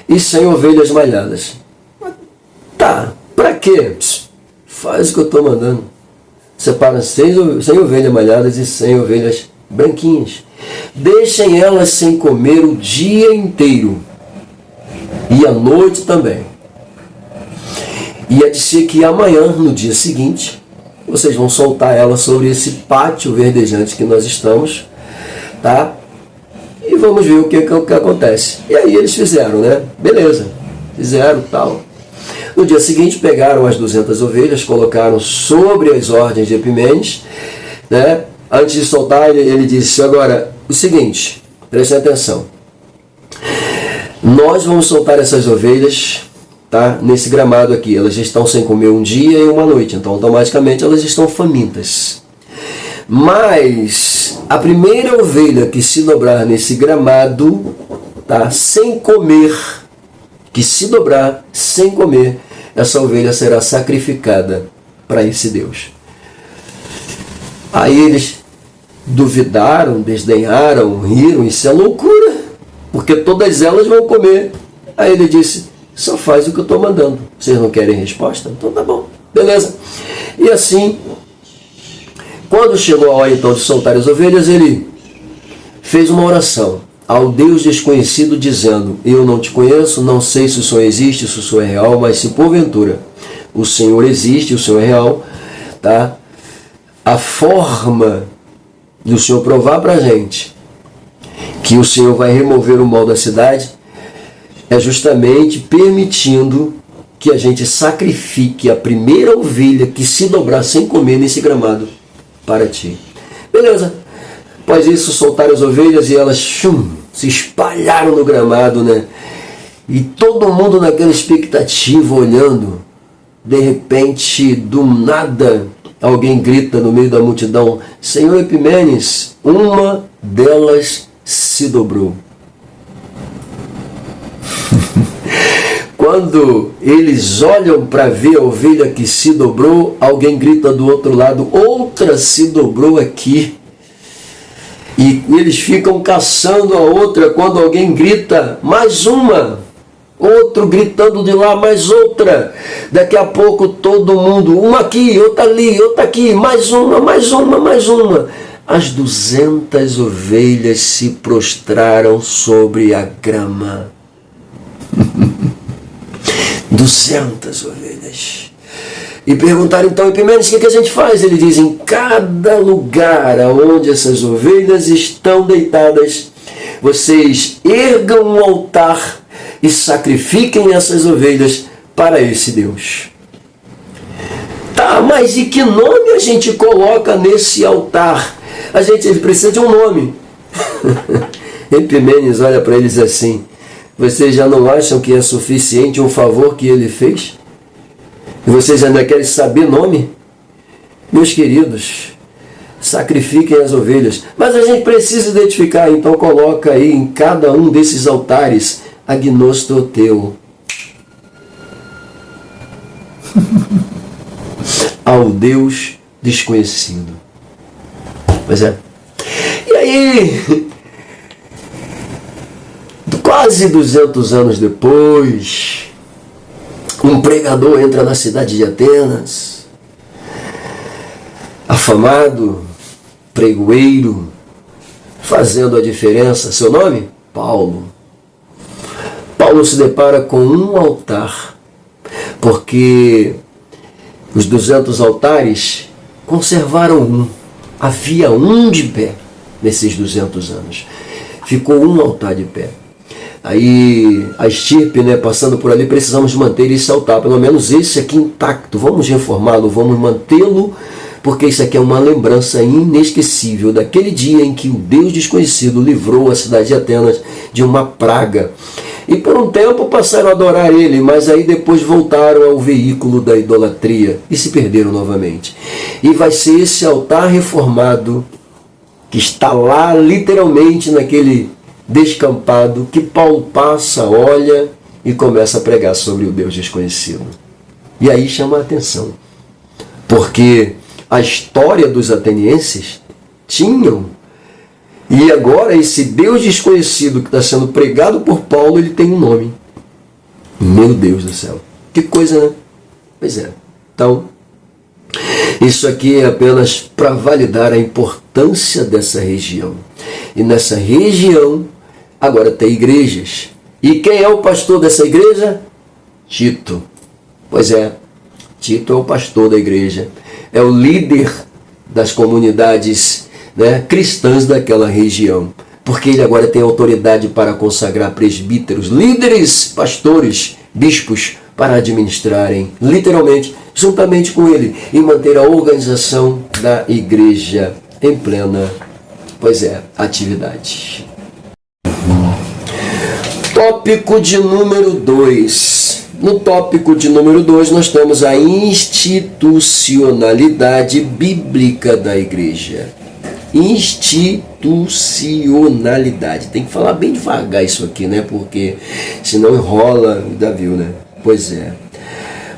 E 100 ovelhas malhadas. Tá, pra quê? Faz o que eu estou mandando. Separa 100 ovelhas malhadas e 100 ovelhas branquinhas. Deixem elas sem comer o dia inteiro e à noite também. E é de ser que amanhã, no dia seguinte, vocês vão soltar elas sobre esse pátio verdejante que nós estamos, tá? E vamos ver o que acontece. E aí eles fizeram, né? Beleza, fizeram tal. No dia seguinte pegaram as 200 ovelhas, colocaram sobre as ordens de Epimenes, né? Antes de soltar, ele disse: agora, o seguinte, prestem atenção. Nós vamos soltar essas ovelhas, tá, nesse gramado aqui. Elas estão sem comer um dia e uma noite, então automaticamente elas estão famintas. Mas a primeira ovelha que se dobrar nesse gramado, tá, sem comer, que se dobrar sem comer, essa ovelha será sacrificada para esse Deus. Aí eles duvidaram, desdenharam, riram: isso é loucura, porque todas elas vão comer. Aí ele disse: só faz o que eu estou mandando. Vocês não querem resposta? Então tá bom, beleza. E assim, quando chegou a hora então de soltar as ovelhas, ele fez uma oração ao Deus desconhecido, dizendo: eu não te conheço, não sei se o Senhor existe, se o Senhor é real, mas se porventura o Senhor existe, o Senhor é real, tá? A forma do Senhor provar para a gente que o Senhor vai remover o mal da cidade é justamente permitindo que a gente sacrifique a primeira ovelha que se dobrar sem comer nesse gramado para ti. Beleza. Após isso, soltaram as ovelhas e elas se espalharam no gramado, né? E todo mundo naquela expectativa, olhando. De repente, do nada, alguém grita no meio da multidão: Senhor Epimenes, uma delas se dobrou. Quando eles olham para ver a ovelha que se dobrou, alguém grita do outro lado: outra se dobrou aqui. E eles ficam caçando a outra quando alguém grita: mais uma. Outro gritando de lá: mais outra. Daqui a pouco todo mundo: uma aqui, outra ali, outra aqui, mais uma, mais uma, mais uma. As 200 ovelhas se prostraram sobre a grama. 200 ovelhas. E perguntaram então: Epimenes, o que a gente faz? Ele diz: em cada lugar onde essas ovelhas estão deitadas, vocês ergam um altar e sacrifiquem essas ovelhas para esse Deus. Tá, mas e que nome a gente coloca nesse altar? Ele precisa de um nome. Epimenes olha para eles assim: vocês já não acham que é suficiente um favor que ele fez? E vocês ainda querem saber nome? Meus queridos, sacrifiquem as ovelhas. Mas a gente precisa identificar, então coloca aí em cada um desses altares Agnostoteu. Ao Deus desconhecido. Pois é. E aí, quase 200 anos depois, um pregador entra na cidade de Atenas, afamado, pregoeiro, fazendo a diferença. Seu nome? Paulo. Paulo se depara com um altar, porque os 200 altares conservaram um. Havia um de pé nesses 200 anos. Ficou um altar de pé. Aí a estirpe, passando por ali, precisamos manter esse altar, pelo menos esse aqui intacto. Vamos reformá-lo, vamos mantê-lo, porque isso aqui é uma lembrança inesquecível daquele dia em que o Deus desconhecido livrou a cidade de Atenas de uma praga. E por um tempo passaram a adorar ele, mas aí depois voltaram ao veículo da idolatria e se perderam novamente. E vai ser esse altar reformado, que está lá literalmente naquele descampado, que Paulo passa, olha e começa a pregar sobre o Deus desconhecido. E aí chama a atenção, porque a história dos atenienses tinham, e agora esse Deus desconhecido que está sendo pregado por Paulo, ele tem um nome. Meu Deus do céu, que coisa, né? Pois é. Então, isso aqui é apenas para validar a importância dessa região. E nessa região agora tem igrejas. E quem é o pastor dessa igreja? Tito. Pois é, Tito é o pastor da igreja. É o líder das comunidades, cristãs daquela região. Porque ele agora tem autoridade para consagrar presbíteros, líderes, pastores, bispos, para administrarem, literalmente, juntamente com ele, e manter a organização da igreja em plena, atividade. Tópico de número 2. No tópico de número 2, nós temos a institucionalidade bíblica da igreja. Institucionalidade. Tem que falar bem devagar isso aqui, porque senão enrola, já viu, Pois é.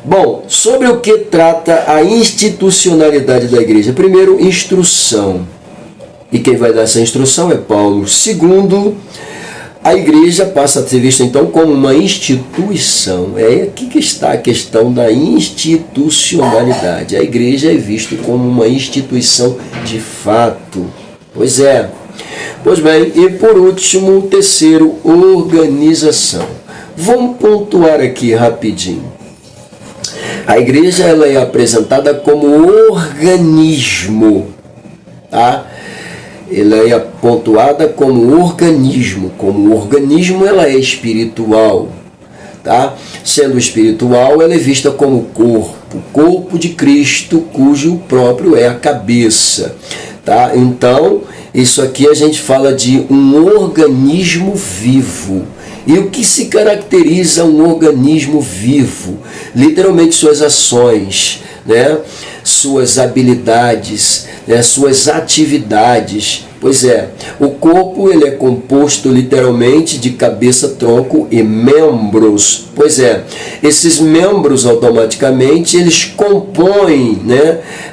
Bom, sobre o que trata a institucionalidade da igreja? Primeiro, instrução. E quem vai dar essa instrução é Paulo. Segundo, a igreja passa a ser vista então como uma instituição. É aqui que está a questão da institucionalidade. A igreja é vista como uma instituição de fato. Pois é. Pois bem, e por último, terceiro, organização. Vamos pontuar aqui rapidinho. A igreja ela é apresentada como organismo, tá? Ela é pontuada como organismo. Como organismo, ela é espiritual, tá? Sendo espiritual, ela é vista como corpo de Cristo, cujo próprio é a cabeça, tá? Então, isso aqui a gente fala de um organismo vivo. E o que se caracteriza um organismo vivo? Literalmente suas ações, suas habilidades, suas atividades. Pois é, o corpo ele é composto literalmente de cabeça, tronco e membros. Pois é, esses membros automaticamente eles compõem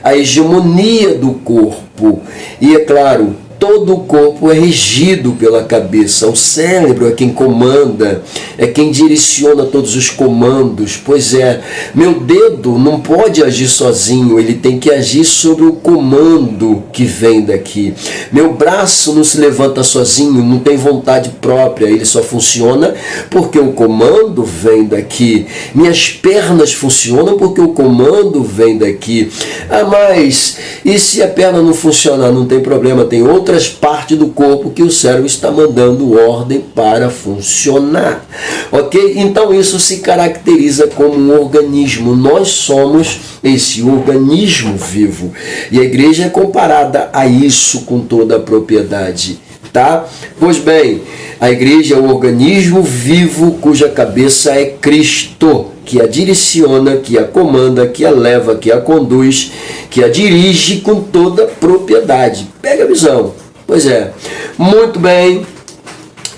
a hegemonia do corpo. E é claro, todo o corpo é regido pela cabeça. O cérebro é quem comanda, é quem direciona todos os comandos. Pois é, meu dedo não pode agir sozinho, ele tem que agir sobre o comando que vem daqui. Meu braço não se levanta sozinho, não tem vontade própria, ele só funciona porque o comando vem daqui. Minhas pernas funcionam porque o comando vem daqui. Ah, mas e se a perna não funcionar? Não tem problema, tem outras partes do corpo que o cérebro está mandando ordem para funcionar, ok? Então isso se caracteriza como um organismo. Nós somos esse organismo vivo e a igreja é comparada a isso com toda a propriedade, tá? Pois bem, a igreja é um organismo vivo cuja cabeça é Cristo, que a direciona, que a comanda, que a leva, que a conduz, que a dirige com toda a propriedade. Pega a visão. Pois é, muito bem,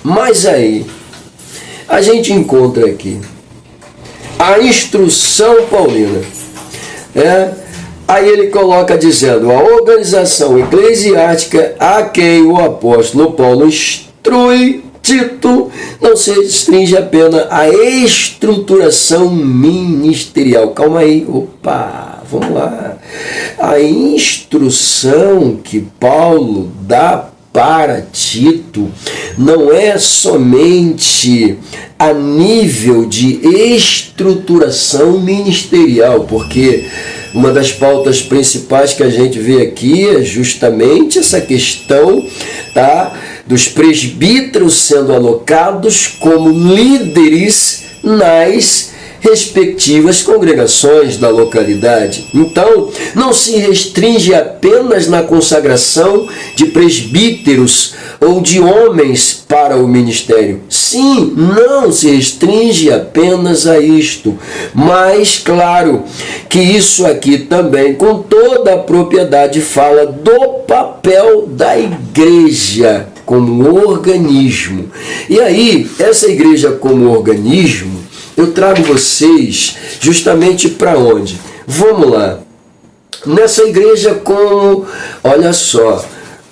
mas aí a gente encontra aqui a instrução paulina, aí ele coloca dizendo, a organização eclesiástica a quem o apóstolo Paulo instrui Tito não se restringe apenas à estruturação ministerial. Calma aí, opa, vamos lá. A instrução que Paulo dá para Tito não é somente a nível de estruturação ministerial, porque uma das pautas principais que a gente vê aqui é justamente essa questão, tá, dos presbíteros sendo alocados como líderes nas respectivas congregações da localidade. Então, não se restringe apenas na consagração de presbíteros ou de homens para o ministério. Sim, não se restringe apenas a isto, mas claro que isso aqui também, com toda a propriedade, fala do papel da igreja como organismo. E aí, essa igreja como organismo, eu trago vocês justamente para onde? Vamos lá. Nessa igreja como, olha só,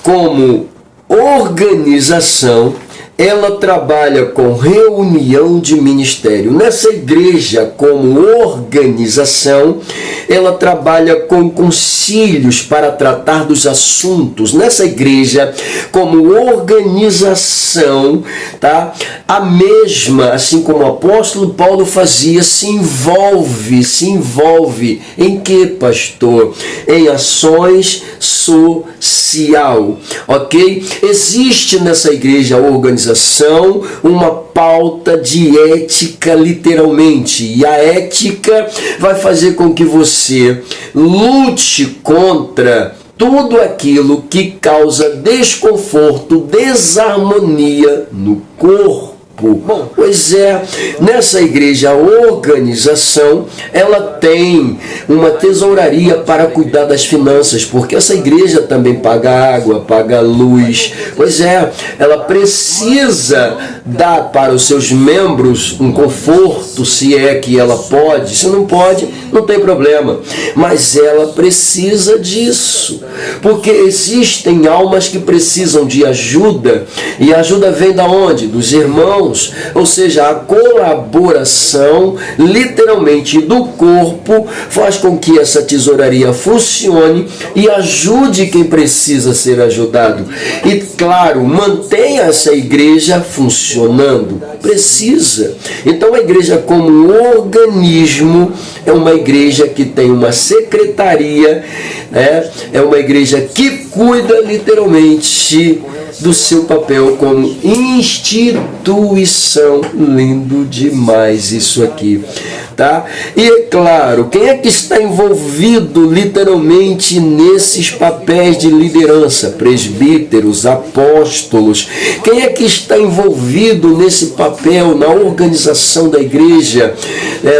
como organização, ela trabalha com reunião de ministério. Nessa igreja, como organização, ela trabalha com concílios para tratar dos assuntos. Nessa igreja, como organização, tá? A mesma, assim como o apóstolo Paulo fazia, se envolve em que, pastor? Em ações social, ok? Existe nessa igreja a organização, uma pauta de ética, literalmente, e a ética vai fazer com que você lute contra tudo aquilo que causa desconforto, desarmonia no corpo. Bom, pois é, nessa igreja a organização, ela tem uma tesouraria para cuidar das finanças, porque essa igreja também paga água, paga luz. Pois é, ela precisa dar para os seus membros um conforto, se é que ela pode. Se não pode, não tem problema, mas ela precisa disso, porque existem almas que precisam de ajuda, e a ajuda vem da onde? Dos irmãos. Ou seja, a colaboração literalmente do corpo faz com que essa tesouraria funcione e ajude quem precisa ser ajudado. E claro, mantenha essa igreja funcionando. Precisa. Então a igreja como organismo é uma igreja que tem uma secretaria, né? É uma igreja que cuida literalmente do seu papel como instituição. Lindo demais isso aqui, tá? E é claro, quem é que está envolvido literalmente nesses papéis de liderança? Presbíteros, apóstolos. Quem é que está envolvido nesse papel, na organização da igreja,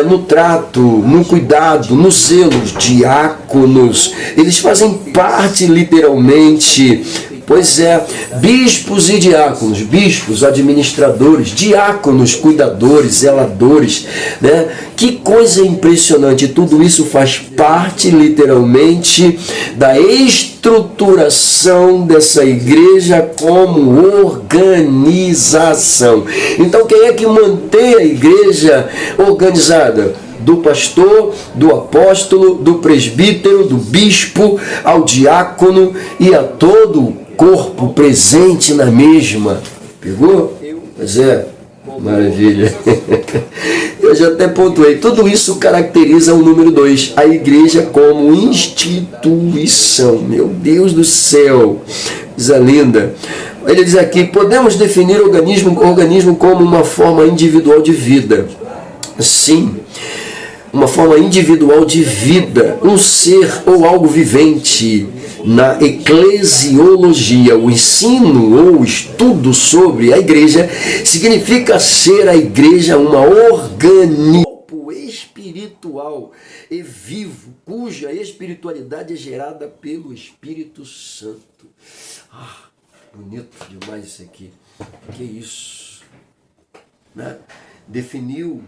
no trato, no cuidado, no zelo? Diáconos. Eles fazem parte literalmente. Pois é, bispos e diáconos, bispos, administradores, diáconos, cuidadores, zeladores, né? Que coisa impressionante, tudo isso faz parte literalmente da estruturação dessa igreja como organização. Então quem é que mantém a igreja organizada? Do pastor, do apóstolo, do presbítero, do bispo, ao diácono e a todo o corpo presente na mesma. Pegou? Pois é, maravilha. Eu já até pontuei. Tudo isso caracteriza o número 2, a igreja como instituição. Meu Deus do céu, coisa linda. Ele diz aqui, podemos definir o organismo como uma forma individual de vida. Sim, uma forma individual de vida, um ser ou algo vivente. Na eclesiologia, o ensino ou estudo sobre a igreja significa ser a igreja uma organismo espiritual e vivo, cuja espiritualidade é gerada pelo Espírito Santo. Ah, bonito demais isso aqui. Que isso, né? Definiu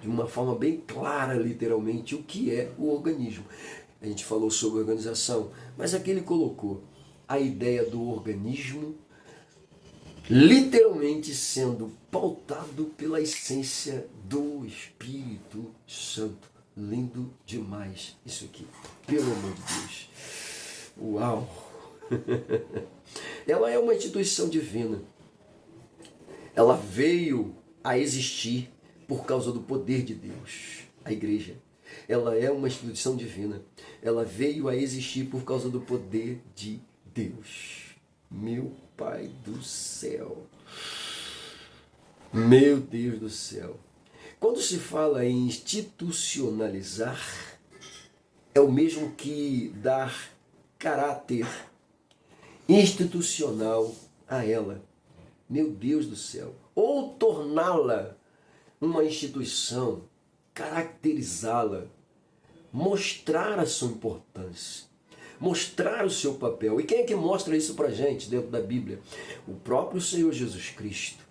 de uma forma bem clara, literalmente, o que é o organismo. A gente falou sobre organização, mas aqui ele colocou a ideia do organismo literalmente sendo pautado pela essência do Espírito Santo. Lindo demais isso aqui, pelo amor de Deus. Uau! Ela é uma instituição divina. Ela veio a existir por causa do poder de Deus. A igreja, ela é uma instituição divina. Ela veio a existir por causa do poder de Deus. Meu Pai do céu. Meu Deus do céu. Quando se fala em institucionalizar, é o mesmo que dar caráter institucional a ela. Meu Deus do céu. Ou torná-la uma instituição, caracterizá-la, mostrar a sua importância, mostrar o seu papel. E quem é que mostra isso pra gente dentro da Bíblia? O próprio Senhor Jesus Cristo.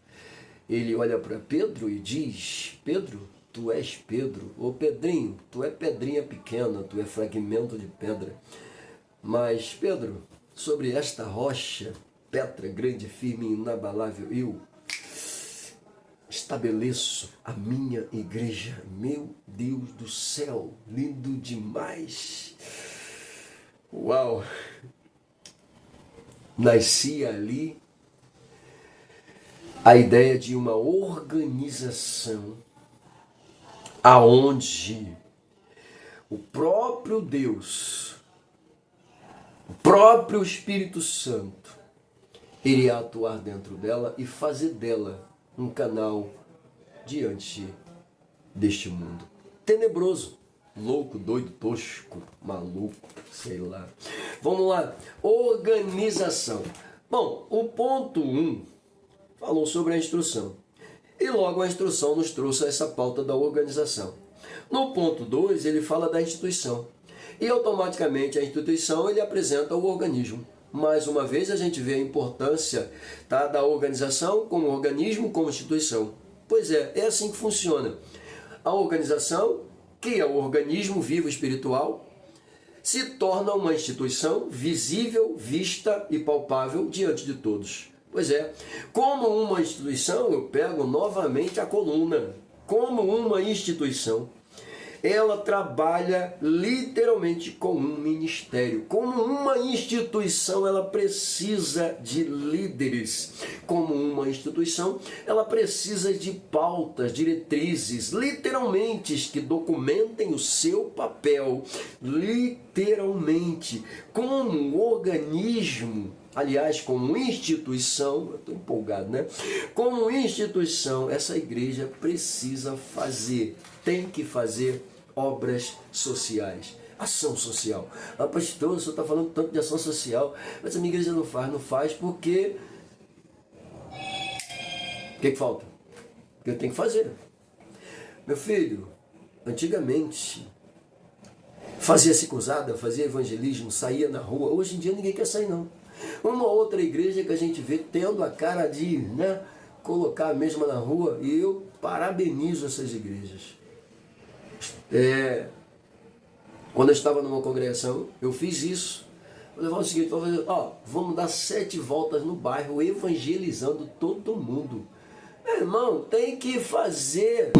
Ele olha para Pedro e diz: Pedro, tu és Pedro. Ô Pedrinho, tu é pedrinha pequena, tu é fragmento de pedra. Mas Pedro, sobre esta rocha, pedra grande, firme e inabalável, eu estabeleço a minha igreja. Meu Deus do céu, lindo demais. Uau! Nascia ali a ideia de uma organização aonde o próprio Deus, o próprio Espírito Santo iria atuar dentro dela e fazer dela um canal diante deste mundo tenebroso, louco, doido, tosco, maluco, sei lá. Vamos lá, organização. Bom, o ponto 1 falou sobre a instrução. E logo a instrução nos trouxe essa pauta da organização. No ponto 2, ele fala da instituição. E automaticamente a instituição ele apresenta o organismo. Mais uma vez a gente vê a importância, tá, da organização como organismo, como instituição. Pois é assim que funciona. A organização, que é o organismo vivo espiritual, se torna uma instituição visível, vista e palpável diante de todos. Pois é, como uma instituição, eu pego novamente a coluna, como uma instituição, ela trabalha literalmente com um ministério. Como uma instituição, ela precisa de líderes. Como uma instituição, ela precisa de pautas, diretrizes, literalmente, que documentem o seu papel. Literalmente, como organismo. Aliás, como instituição, eu estou empolgado, né? Como instituição, essa igreja precisa fazer, tem que fazer obras sociais, ação social. Ah, pastor, o senhor está falando tanto de ação social, mas a minha igreja não faz porque... O que falta? Porque eu tenho que fazer. Meu filho, antigamente, fazia-se cruzada, fazia evangelismo, saía na rua. Hoje em dia ninguém quer sair, não. Uma outra igreja que a gente vê tendo a cara de, né, colocar a mesma na rua, e eu parabenizo essas igrejas. Quando eu estava numa congregação, eu fiz isso. Eu falei o seguinte, vamos dar 7 voltas no bairro, evangelizando todo mundo. Meu irmão, tem que fazer.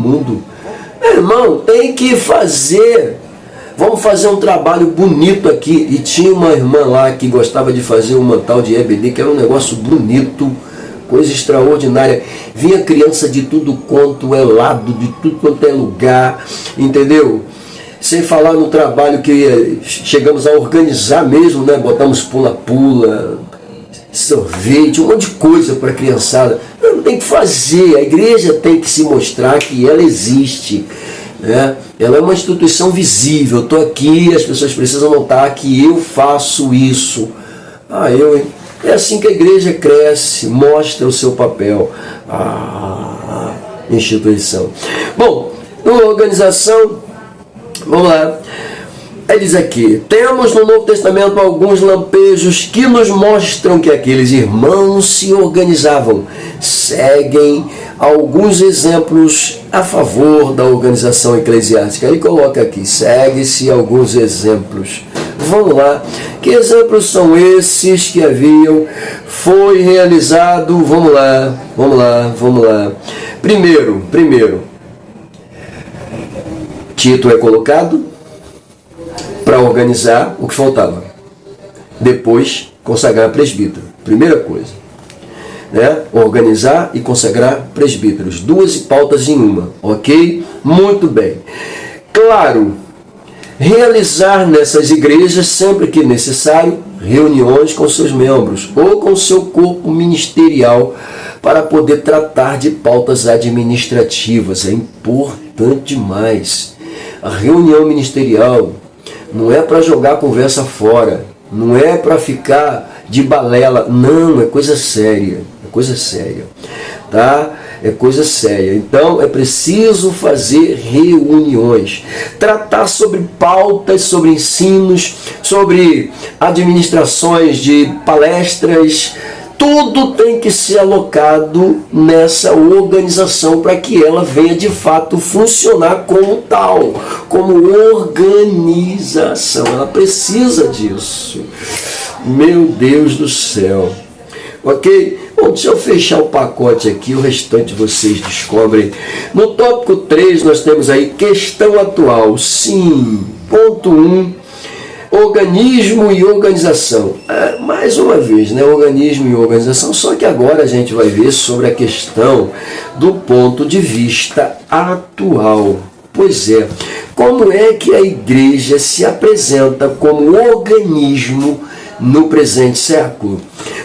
Meu irmão, tem que fazer. Vamos fazer um trabalho bonito aqui. E tinha uma irmã lá que gostava de fazer uma tal de EBD, que era um negócio bonito, coisa extraordinária. Vinha criança de tudo quanto é lado, de tudo quanto é lugar, entendeu? Sem falar no trabalho que chegamos a organizar mesmo, né? Botamos pula-pula, sorvete, um monte de coisa para a criançada. Tem que fazer, a igreja tem que se mostrar que ela existe. Ela é uma instituição visível. Eu estou aqui, as pessoas precisam notar que eu faço isso. É assim que a igreja cresce, mostra o seu papel. Instituição. Bom, numa organização, vamos lá. Ele diz aqui, temos no Novo Testamento alguns lampejos que nos mostram que aqueles irmãos se organizavam. Seguem alguns exemplos a favor da organização eclesiástica. Ele coloca aqui, segue-se alguns exemplos. Vamos lá. Que exemplos são esses que haviam? Foi realizado, vamos lá. Primeiro, Tito é colocado para organizar o que faltava. Depois, consagrar presbítero. Primeira coisa, né? Organizar e consagrar presbíteros. 2 pautas em uma, ok? Muito bem. Claro, realizar nessas igrejas, sempre que necessário, reuniões com seus membros ou com seu corpo ministerial para poder tratar de pautas administrativas. É importante demais. A reunião ministerial não é para jogar conversa fora, não é para ficar de balela, não, é coisa séria, tá? É coisa séria. Então é preciso fazer reuniões, tratar sobre pautas, sobre ensinos, sobre administrações de palestras. Tudo tem que ser alocado nessa organização para que ela venha de fato funcionar como tal, como organização. Ela precisa disso. Meu Deus do céu. Ok? Bom, deixa eu fechar o pacote aqui, o restante vocês descobrem. No tópico 3 nós temos aí questão atual. Sim, ponto 1, organismo e organização. Mais uma vez, né? Organismo e organização, só que agora a gente vai ver sobre a questão do ponto de vista atual. Pois é, como é que a igreja se apresenta como organismo no presente século?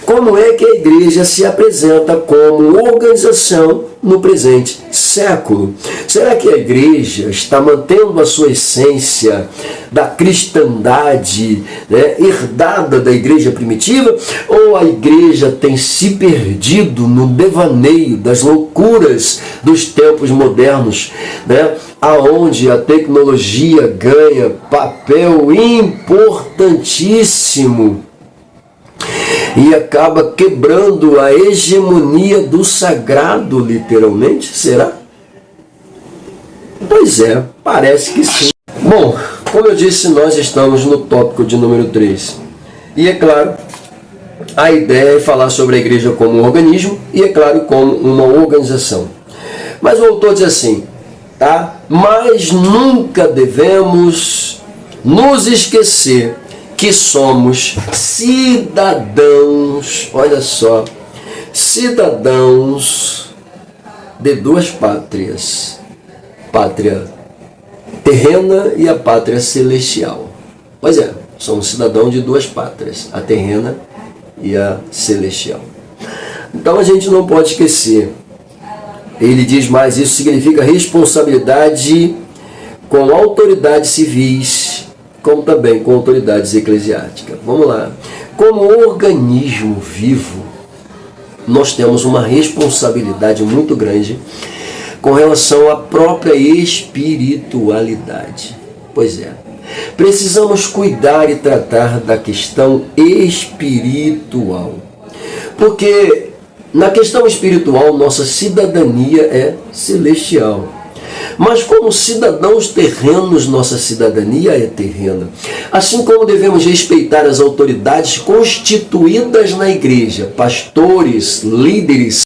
Como é que a igreja se apresenta como organização no presente século? Será que a igreja está mantendo a sua essência da cristandade, né, herdada da igreja primitiva? Ou a igreja tem se perdido no devaneio das loucuras dos tempos modernos, né, aonde a tecnologia ganha papel importantíssimo e acaba quebrando a hegemonia do sagrado, literalmente? Será? Pois é, parece que sim. Bom, como eu disse, nós estamos no tópico de número 3. E é claro, a ideia é falar sobre a igreja como um organismo e, é claro, como uma organização. Mas o autor diz assim, tá? Mas nunca devemos nos esquecer que somos cidadãos, olha só, cidadãos de 2 pátrias, pátria terrena e a pátria celestial. Pois é, somos cidadãos de 2 pátrias, a terrena e a celestial. Então a gente não pode esquecer. Ele diz mais, isso significa responsabilidade com autoridades civis, como também com autoridades eclesiásticas. Vamos lá. Como organismo vivo, nós temos uma responsabilidade muito grande com relação à própria espiritualidade. Pois é. Precisamos cuidar e tratar da questão espiritual. Porque na questão espiritual, nossa cidadania é celestial. Mas como cidadãos terrenos, nossa cidadania é terrena. Assim como devemos respeitar as autoridades constituídas na igreja, pastores, líderes,